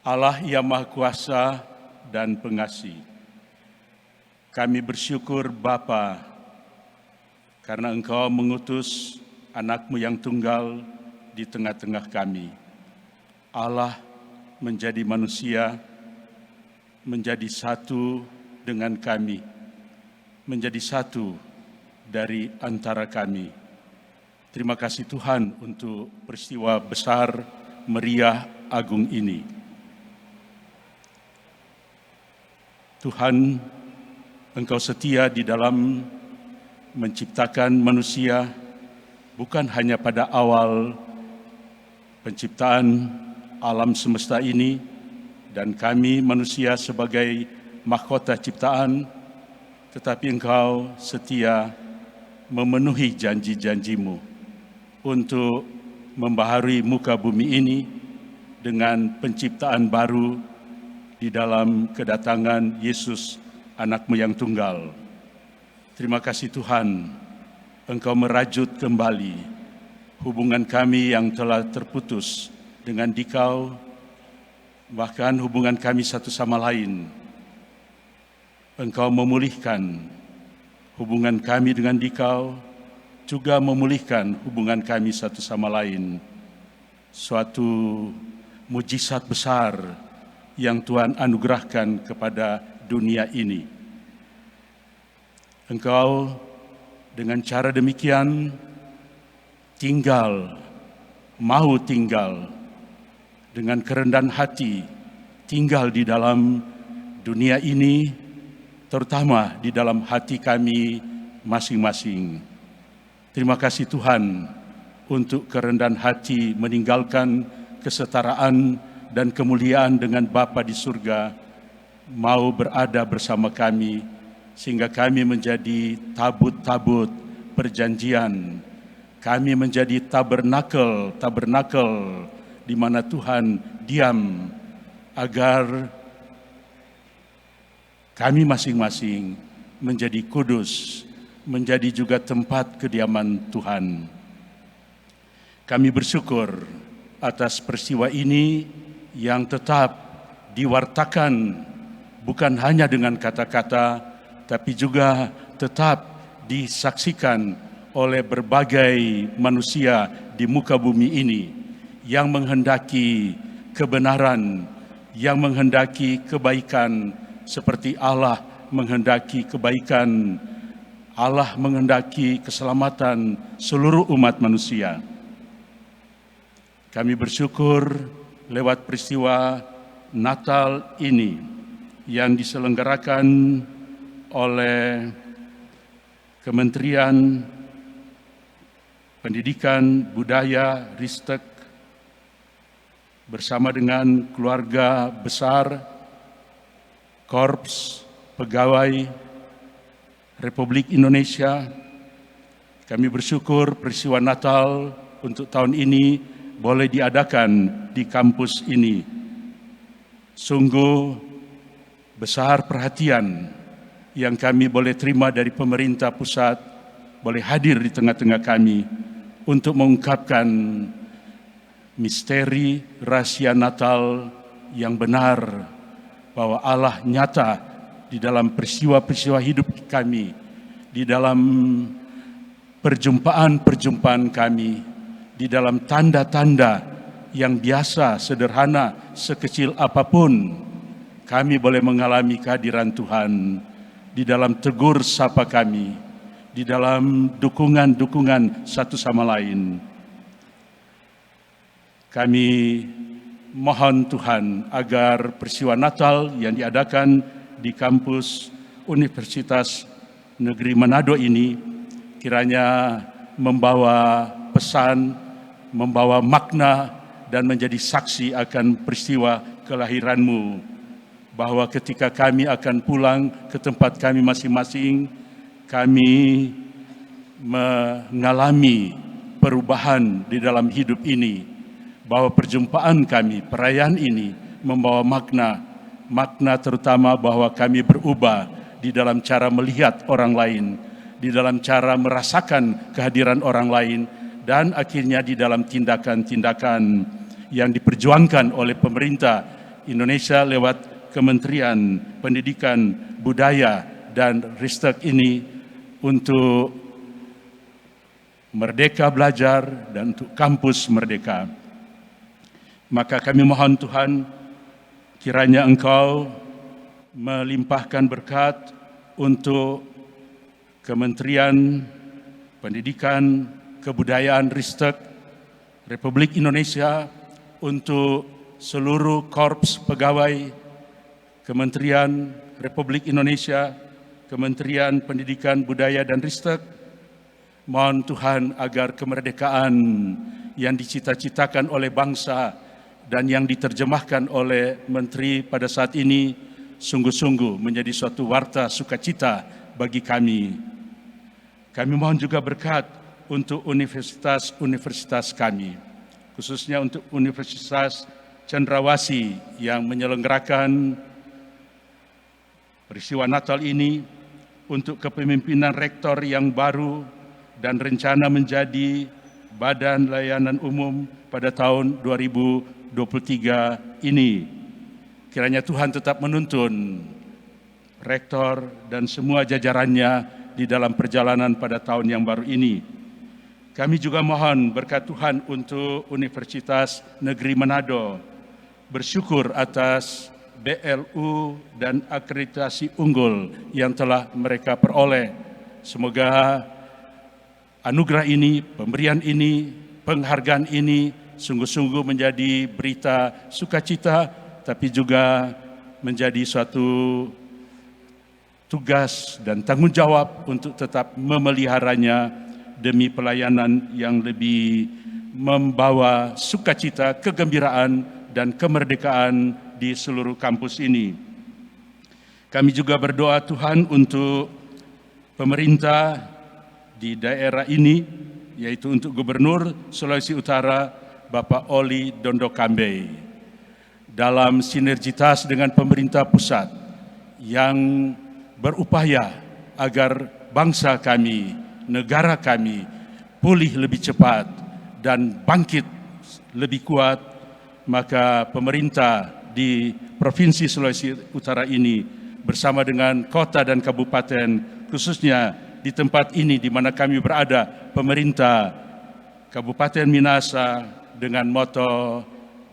Speaker 7: Allah yang Maha Kuasa dan Pengasih, kami bersyukur Bapa, karena Engkau mengutus anak-Mu yang tunggal di tengah-tengah kami. Allah menjadi manusia, menjadi satu dengan kami, menjadi satu dari antara kami. Terima kasih Tuhan untuk peristiwa besar, meriah, agung ini. Tuhan, Engkau setia di dalam menciptakan manusia, bukan hanya pada awal penciptaan alam semesta ini, dan kami manusia sebagai mahkota ciptaan, tetapi Engkau setia memenuhi janji-janji-Mu untuk membaharui muka bumi ini dengan penciptaan baru di dalam kedatangan Yesus, anak-Mu yang tunggal. Terima kasih Tuhan, Engkau merajut kembali hubungan kami yang telah terputus dengan Dikau, bahkan hubungan kami satu sama lain. Engkau memulihkan hubungan kami dengan Dikau, juga memulihkan hubungan kami satu sama lain. Suatu mujizat besar yang Tuhan anugerahkan kepada dunia ini. Engkau dengan cara demikian mau tinggal dengan kerendahan hati, tinggal di dalam dunia ini, terutama di dalam hati kami masing-masing. Terima kasih Tuhan untuk kerendahan hati meninggalkan kesetaraan dan kemuliaan dengan Bapa di surga, mau berada bersama kami, sehingga kami menjadi tabut-tabut perjanjian. Kami menjadi tabernakel di mana Tuhan diam, agar kami masing-masing menjadi kudus, menjadi juga tempat kediaman Tuhan. Kami bersyukur atas peristiwa ini yang tetap diwartakan bukan hanya dengan kata-kata, tapi juga tetap disaksikan oleh berbagai manusia di muka bumi ini yang menghendaki kebenaran, yang menghendaki kebaikan, seperti Allah menghendaki kebaikan, Allah menghendaki keselamatan seluruh umat manusia. Kami bersyukur lewat peristiwa Natal ini yang diselenggarakan oleh Kementerian Pendidikan, Budaya, Ristek bersama dengan keluarga besar Korps Pegawai Republik Indonesia. Kami bersyukur peristiwa Natal untuk tahun ini boleh diadakan di kampus ini. Sungguh besar perhatian yang kami boleh terima dari pemerintah pusat, boleh hadir di tengah-tengah kami untuk mengungkapkan misteri rahasia Natal yang benar, bahwa Allah nyata di dalam peristiwa-peristiwa hidup kami, di dalam perjumpaan-perjumpaan kami, di dalam tanda-tanda
Speaker 8: yang biasa, sederhana, sekecil apapun, kami boleh mengalami kehadiran Tuhan di dalam tegur sapa kami, di dalam dukungan-dukungan satu sama lain. Kami mohon Tuhan agar peristiwa Natal yang diadakan di kampus Universitas Negeri Manado ini kiranya membawa pesan, membawa makna, dan menjadi saksi akan peristiwa kelahiran-Mu, bahwa ketika kami akan pulang ke tempat kami masing-masing, kami mengalami perubahan di dalam hidup ini, bahwa perjumpaan kami, perayaan ini membawa makna terutama bahwa kami berubah di dalam cara melihat orang lain, di dalam cara merasakan kehadiran orang lain, dan akhirnya di dalam tindakan-tindakan yang diperjuangkan oleh pemerintah Indonesia lewat Kementerian Pendidikan, Budaya, dan Ristek ini untuk merdeka belajar dan untuk kampus merdeka. Maka kami mohon Tuhan, kiranya Engkau melimpahkan berkat untuk Kementerian Pendidikan, Kebudayaan, Ristek Republik Indonesia, untuk seluruh korps pegawai Kementerian Republik Indonesia, Kementerian Pendidikan, Budaya, dan Ristek. Mohon Tuhan agar kemerdekaan yang dicita-citakan oleh bangsa dan yang diterjemahkan oleh Menteri pada saat ini sungguh-sungguh menjadi suatu warta sukacita bagi kami. Kami mohon juga berkat untuk universitas-universitas kami, khususnya untuk Universitas Cendrawasih yang menyelenggarakan peristiwa Natal ini, untuk kepemimpinan rektor yang baru dan rencana menjadi Badan Layanan Umum pada tahun 2023 ini. Kiranya Tuhan tetap menuntun rektor dan semua jajarannya di dalam perjalanan pada tahun yang baru ini. Kami juga mohon berkat Tuhan untuk Universitas Negeri Manado, bersyukur atas BLU dan akreditasi unggul yang telah mereka peroleh. Semoga anugerah ini, pemberian ini, penghargaan ini sungguh-sungguh menjadi berita sukacita, tapi juga menjadi suatu tugas dan tanggung jawab untuk tetap memeliharanya demi pelayanan yang lebih membawa sukacita, kegembiraan, dan kemerdekaan di seluruh kampus ini. Kami juga berdoa Tuhan untuk pemerintah di daerah ini, yaitu untuk Gubernur Sulawesi Utara, Bapak Oli Dondo Kambe, dalam sinergitas dengan pemerintah pusat yang berupaya agar bangsa kami, negara kami pulih lebih cepat dan bangkit lebih kuat. Maka pemerintah di Provinsi Sulawesi Utara ini bersama dengan kota dan kabupaten, khususnya di tempat ini di mana kami berada, pemerintah Kabupaten Minahasa dengan moto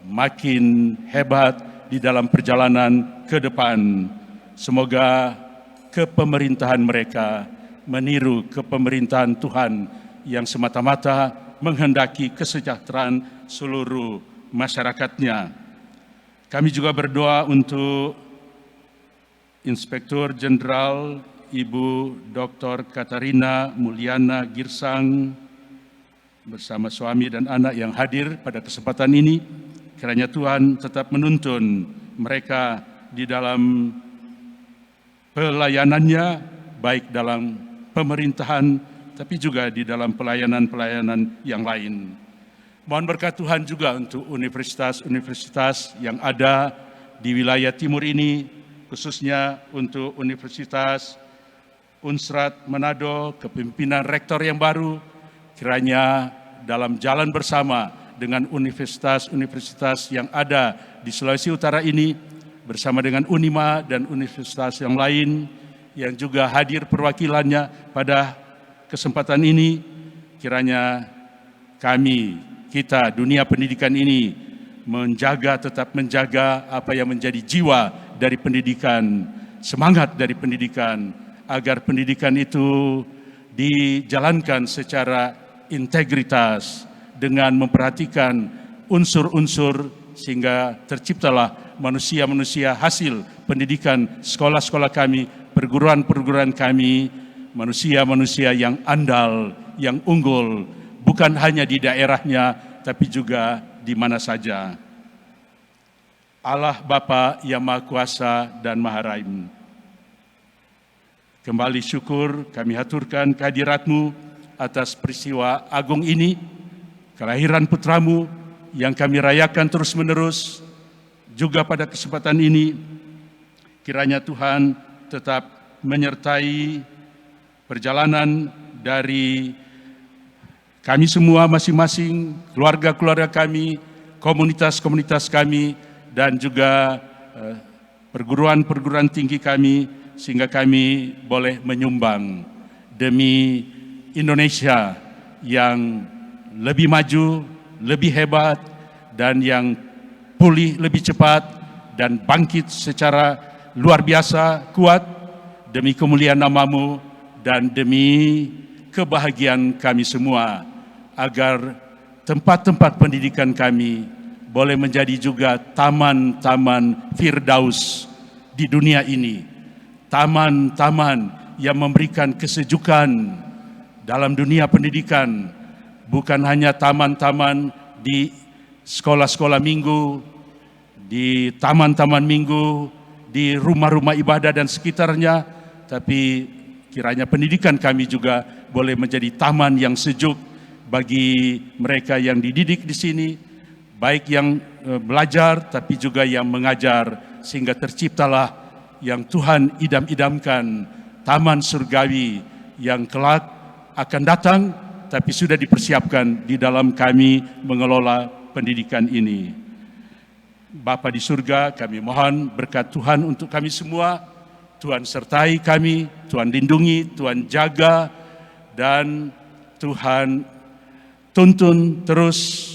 Speaker 8: makin hebat di dalam perjalanan ke depan. Semoga kepemerintahan mereka meniru kepemerintahan Tuhan yang semata-mata menghendaki kesejahteraan seluruh masyarakatnya. Kami juga berdoa untuk Inspektur Jenderal Ibu Dr. Katarina Mulyana Girsang bersama suami dan anak yang hadir pada kesempatan ini. Kiranya Tuhan tetap menuntun mereka di dalam pelayanannya, baik dalam pemerintahan, tapi juga di dalam pelayanan-pelayanan yang lain. Mohon berkat Tuhan juga untuk universitas-universitas yang ada di wilayah timur ini, khususnya untuk Universitas Unsrat Manado, kepemimpinan rektor yang baru, kiranya dalam jalan bersama dengan universitas-universitas yang ada di Sulawesi Utara ini, bersama dengan Unima dan universitas yang lain, yang juga hadir perwakilannya pada kesempatan ini, kiranya kita dunia pendidikan ini tetap menjaga apa yang menjadi jiwa dari pendidikan, semangat dari pendidikan, agar pendidikan itu dijalankan secara integritas dengan memperhatikan unsur-unsur sehingga terciptalah manusia-manusia hasil pendidikan sekolah-sekolah kami, perguruan-perguruan kami, manusia-manusia yang andal, yang unggul, bukan hanya di daerahnya, tapi juga di mana saja. Allah Bapa yang Maha Kuasa dan Maha Rahim, kembali syukur kami haturkan kehadirat-Mu atas peristiwa agung ini, kelahiran putramu yang kami rayakan terus-menerus. Juga pada kesempatan ini, kiranya Tuhan tetap menyertai perjalanan dari kami semua masing-masing, keluarga-keluarga kami, komunitas-komunitas kami, dan juga perguruan-perguruan tinggi kami, sehingga kami boleh menyumbang demi Indonesia yang lebih maju, lebih hebat, dan yang pulih lebih cepat dan bangkit secara luar biasa kuat demi kemuliaan nama-Mu dan demi kebahagiaan kami semua, agar tempat-tempat pendidikan kami boleh menjadi juga taman-taman Firdaus di dunia ini, taman-taman yang memberikan kesejukan dalam dunia pendidikan, bukan hanya taman-taman di sekolah-sekolah minggu, di taman-taman minggu, di rumah-rumah ibadah dan sekitarnya, tapi kiranya pendidikan kami juga boleh menjadi taman yang sejuk bagi mereka yang dididik di sini, baik yang belajar tapi juga yang mengajar, sehingga terciptalah yang Tuhan idam-idamkan, taman surgawi yang kelak akan datang, tapi sudah dipersiapkan di dalam kami mengelola pendidikan ini. Bapa di surga, kami mohon berkat Tuhan untuk kami semua. Tuhan sertai kami, Tuhan lindungi, Tuhan jaga, dan Tuhan tuntun terus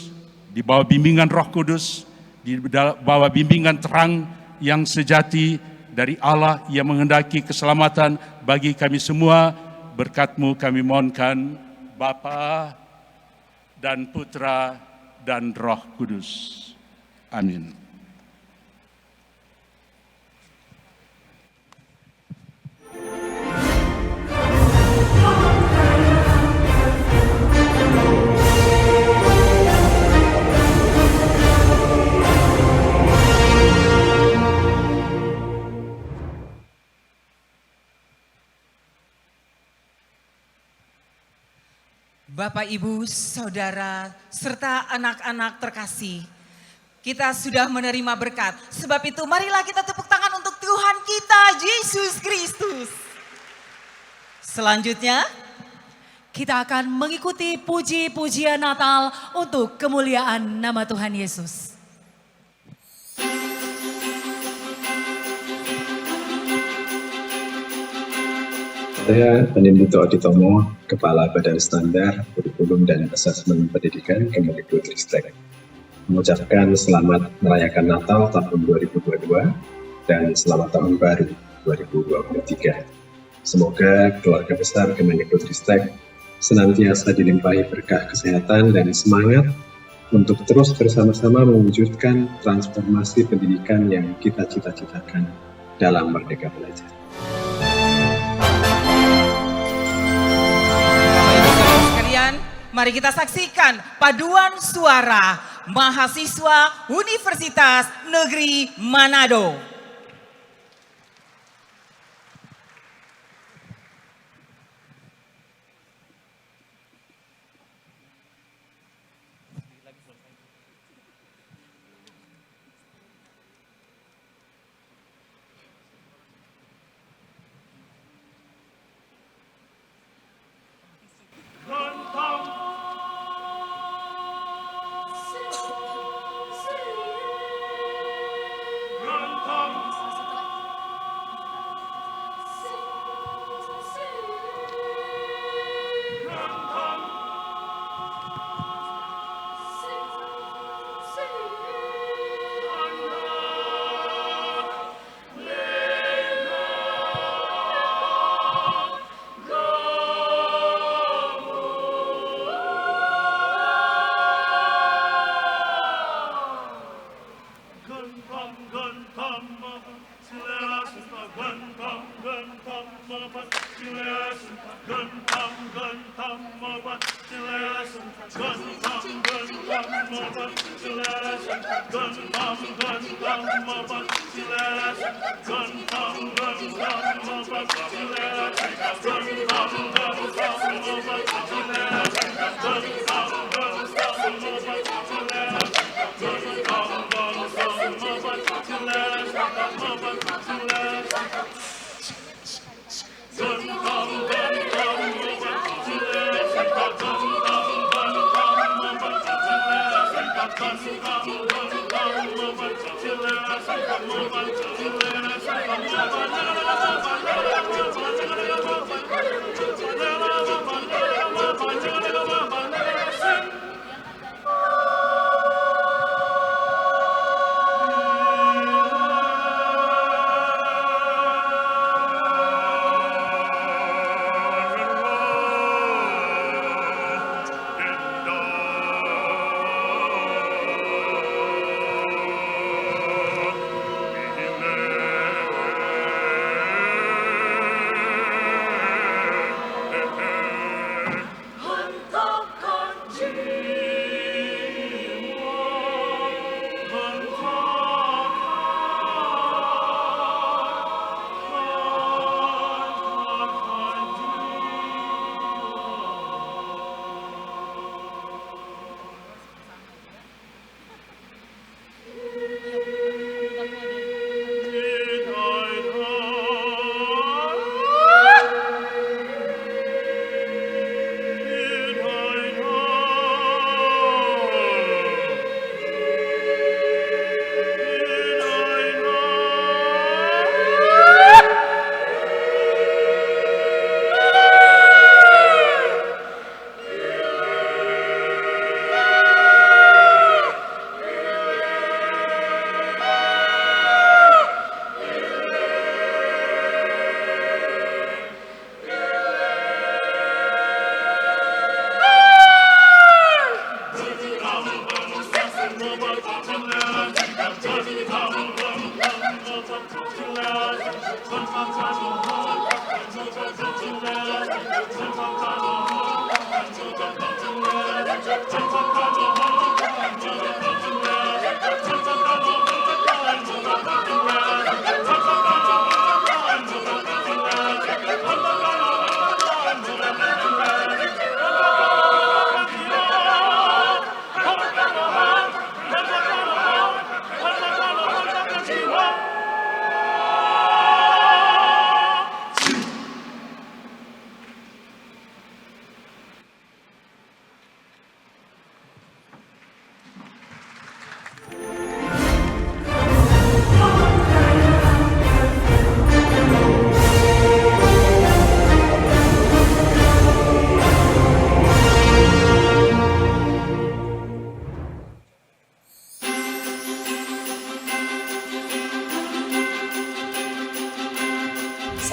Speaker 8: di bawah bimbingan Roh Kudus, di bawah bimbingan terang yang sejati dari Allah yang menghendaki keselamatan bagi kami semua. Berkat-Mu kami mohonkan, Bapa dan Putra dan Roh Kudus. Amin.
Speaker 2: Bapak, Ibu, Saudara, serta anak-anak terkasih, kita sudah menerima berkat. Sebab itu marilah kita tepuk tangan untuk Tuhan kita, Yesus Kristus. Selanjutnya,
Speaker 3: kita akan mengikuti puji-pujian Natal untuk kemuliaan nama Tuhan Yesus.
Speaker 9: Saya Penindito Aditomo, Kepala Badan Standar, Kurikulum dan Asesmen Pendidikan Kemendikbudristek, mengucapkan selamat merayakan Natal tahun 2022 dan selamat tahun baru 2023. Semoga keluarga besar Kemendikbudristek senantiasa dilimpahi berkah kesehatan dan semangat untuk terus bersama-sama mewujudkan transformasi pendidikan yang kita cita-citakan dalam Merdeka Belajar.
Speaker 2: mari kita saksikan paduan suara mahasiswa Universitas Negeri Manado.
Speaker 5: Rantang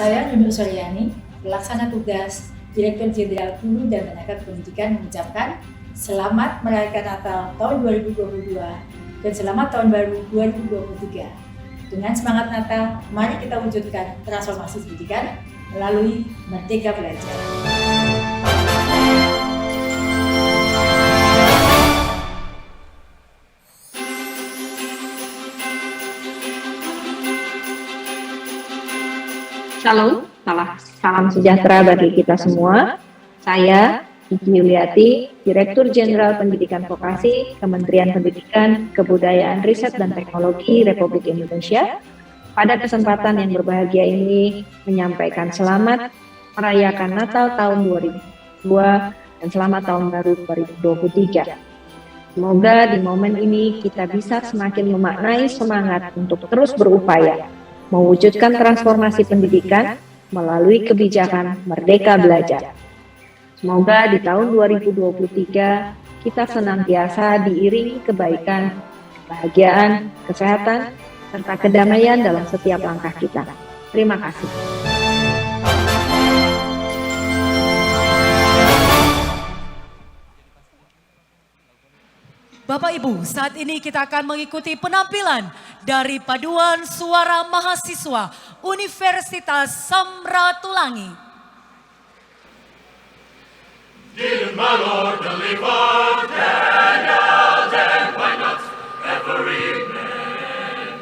Speaker 10: Saya Nunul Suryani, pelaksana tugas Direktur Jenderal Guru dan Tenaga Pendidikan mengucapkan selamat merayakan Natal tahun 2022 dan selamat tahun baru 2023. Dengan semangat Natal, mari kita wujudkan transformasi pendidikan melalui Merdeka Belajar.
Speaker 11: Shalom, salam sejahtera bagi kita semua. Saya, Kiki Yuliati, Direktur Jenderal Pendidikan Vokasi, Kementerian Pendidikan, Kebudayaan, Riset, dan Teknologi Republik Indonesia. Pada kesempatan yang berbahagia ini, menyampaikan selamat merayakan Natal tahun 2022 dan selamat tahun baru 2023. Semoga di momen ini kita bisa semakin memaknai semangat untuk terus berupaya mewujudkan transformasi pendidikan melalui kebijakan Merdeka Belajar. Semoga di tahun 2023 kita senantiasa diiringi kebaikan, kebahagiaan, kesehatan, serta kedamaian dalam setiap langkah kita. Terima kasih.
Speaker 3: Bapak Ibu, saat ini kita akan mengikuti penampilan dari Paduan Suara Mahasiswa Universitas Samratulangi.
Speaker 5: Did my Lord deliver candles and why not? every man.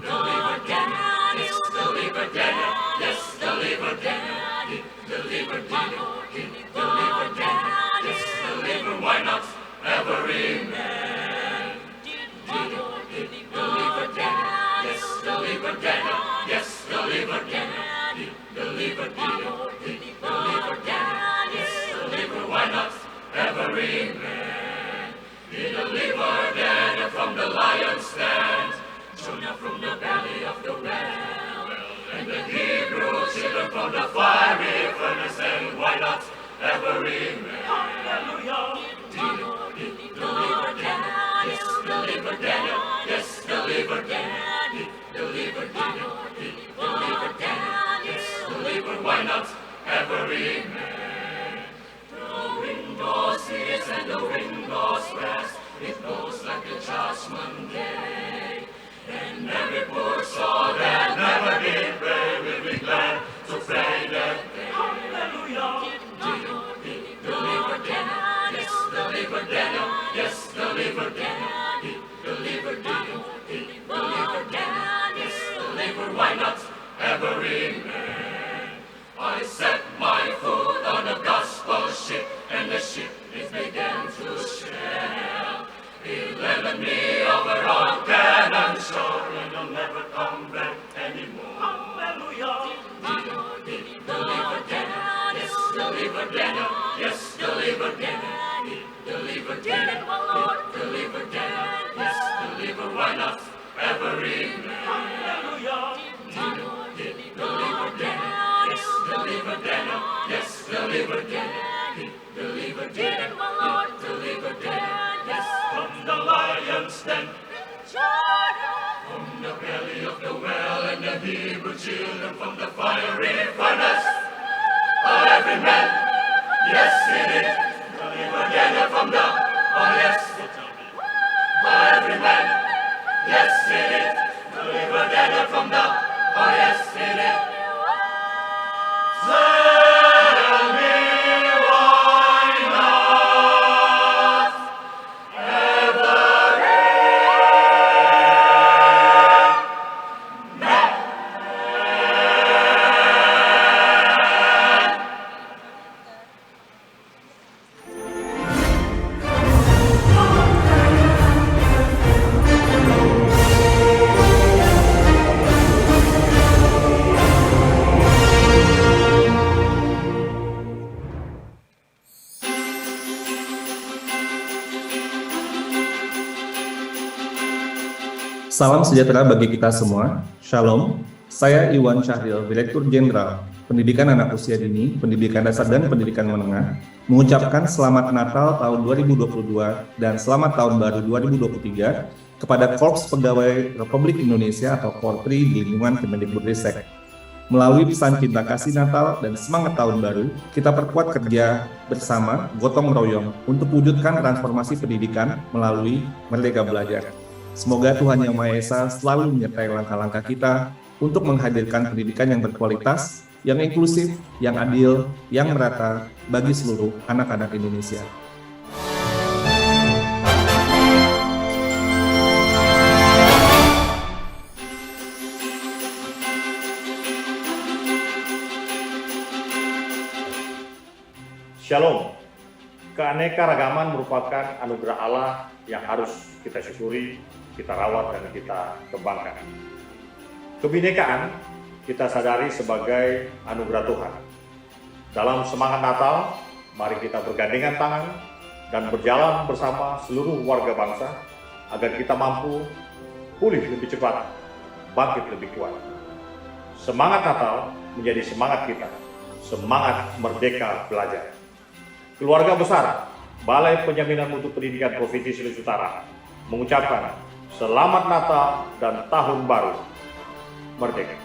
Speaker 5: Deliver Daniel, deliver Daniel, yes, deliver Daniel, deliver Daniel, deliver Daniel, deliver, why not every man. Deliver Daniel, yes, deliver Daniel, yes, deliver Daniel, deliver Daniel, deliver Daniel, deliver, why not every man. Deliver Daniel from the lion's stand, Jonah from the belly of the whale, and the Hebrew children from the fiery furnace, and why not every man. Hallelujah. Deliver Daniel, deliver Daniel, yes, deliver Daniel, deliver Daniel, deliver Daniel, deliver, why not every man. The wind goes east and the wind goes west, it blows like the judgment day. And every poor soul that never did pray will be glad to pray that day. Hallelujah. Deliver Daniel, yes, deliver Daniel, yes, deliver Daniel, deliver Daniel, deliver Daniel, deliver, why not every man. I set my foot on a gospel ship, and the ship it began to shell. It led me over on Canaan shore, and I'll never come back anymore. Hallelujah. Deliver Daniel, yes, deliver Daniel, yes, deliver Daniel, deliver Daniel, my Lord, deliver Daniel, yes, deliver, why not every man. Hallelujah. Deliver Daniel, yes, deliver Daniel, yes, deliver Daniel, deliver Daniel, my Lord, deliver Daniel, yes, from the lion's den, from the belly of the well, and the Hebrew children from the fiery furnace. Every man, yes, he did. Deliver Daniel from the, oh yes, every man, yes, he did. Deliver Daniel from the, oh yes, he did. Tell me why not every man.
Speaker 12: Salam sejahtera bagi kita semua. Shalom. Saya Iwan Syahril, Direktur Jenderal Pendidikan Anak Usia Dini, Pendidikan Dasar dan Pendidikan Menengah, mengucapkan Selamat Natal tahun 2022 dan Selamat Tahun Baru 2023 kepada Korps Pegawai Republik Indonesia atau Korpri di lingkungan Kemendikbudristek. Melalui pesan cinta kasih Natal dan semangat tahun baru, kita perkuat kerja bersama, gotong royong untuk wujudkan transformasi pendidikan melalui Merdeka Belajar. Semoga Tuhan Yang Maha Esa selalu menyertai langkah-langkah kita untuk menghadirkan pendidikan yang berkualitas, yang inklusif, yang adil, yang merata bagi seluruh anak-anak Indonesia.
Speaker 13: Shalom. Keanekaragaman merupakan anugerah Allah yang harus kita syukuri, kita rawat, dan kita kembangkan. Kebinekaan kita sadari sebagai anugerah Tuhan. Dalam semangat Natal, mari kita bergandengan tangan dan berjalan bersama seluruh warga bangsa agar kita mampu pulih lebih cepat, bangkit lebih kuat. Semangat Natal menjadi semangat kita, semangat merdeka belajar. Keluarga besar Balai Penjaminan Mutu Pendidikan Provinsi Sulawesi Utara mengucapkan Selamat Natal dan Tahun Baru Merdeka.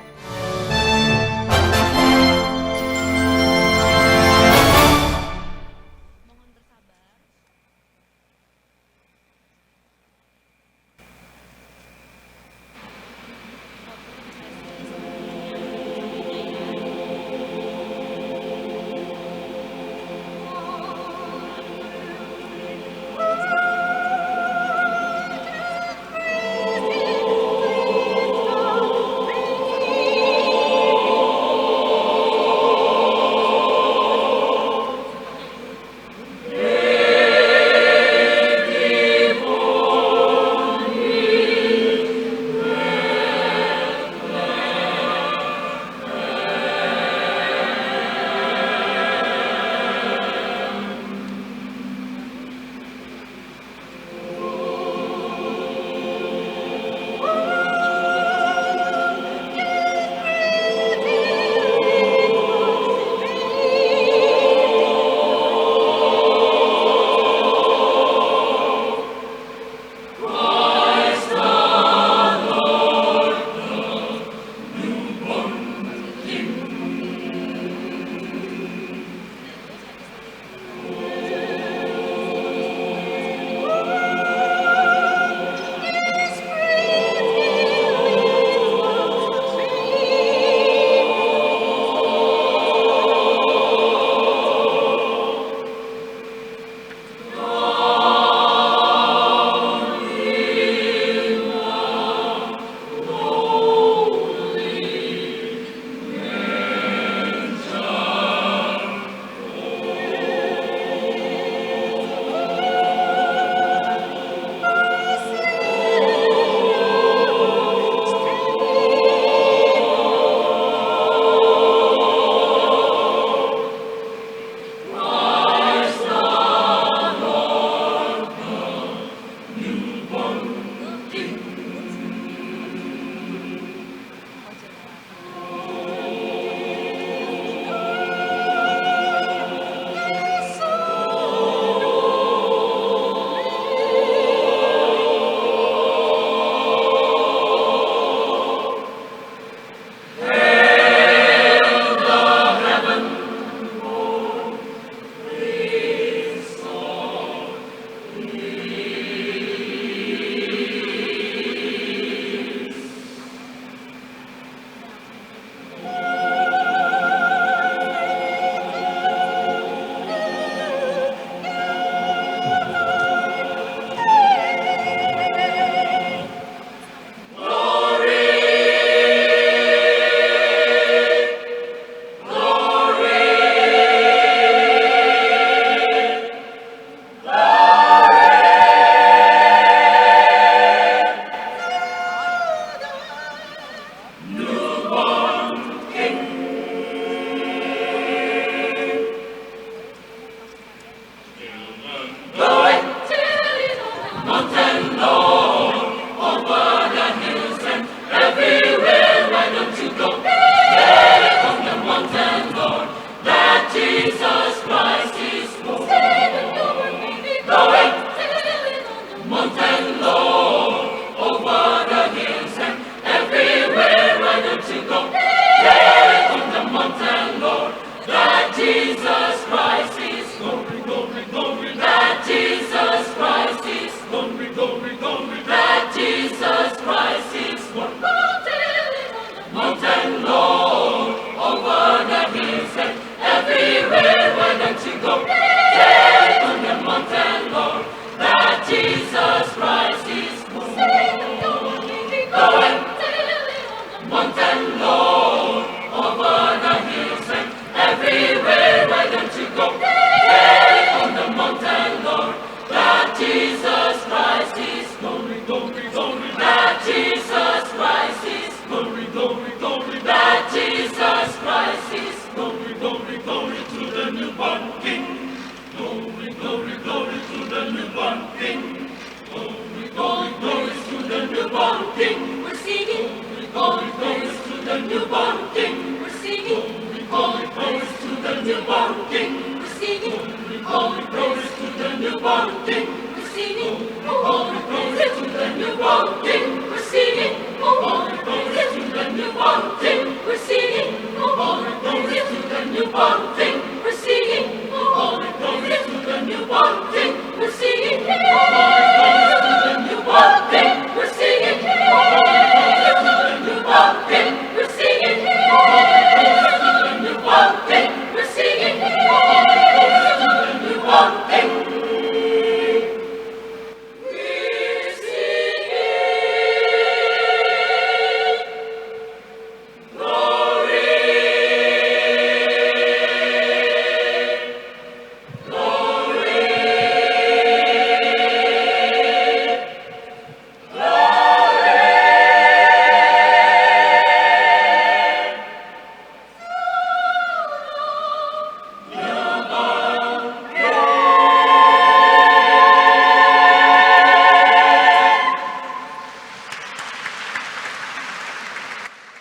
Speaker 5: King. We're singing glory, praise to the newborn King. We're singing glory, praise to the newborn King. We're singing glory, praise to the newborn King. We're singing glory, praise to the newborn King. We're singing glory, praise to the newborn King. We're singing glory, praise to the newborn King. We're singing glory, praise to the newborn King. We're singing glory, praise to the newborn King. We're singing glory, praise to the newborn King. We're singing glory, praise to the newborn King. We're singing glory, praise to the newborn King.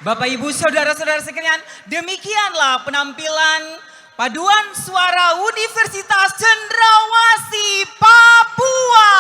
Speaker 2: Bapak, Ibu, Saudara-saudara sekalian, demikianlah penampilan paduan suara Universitas Cendrawasih Papua.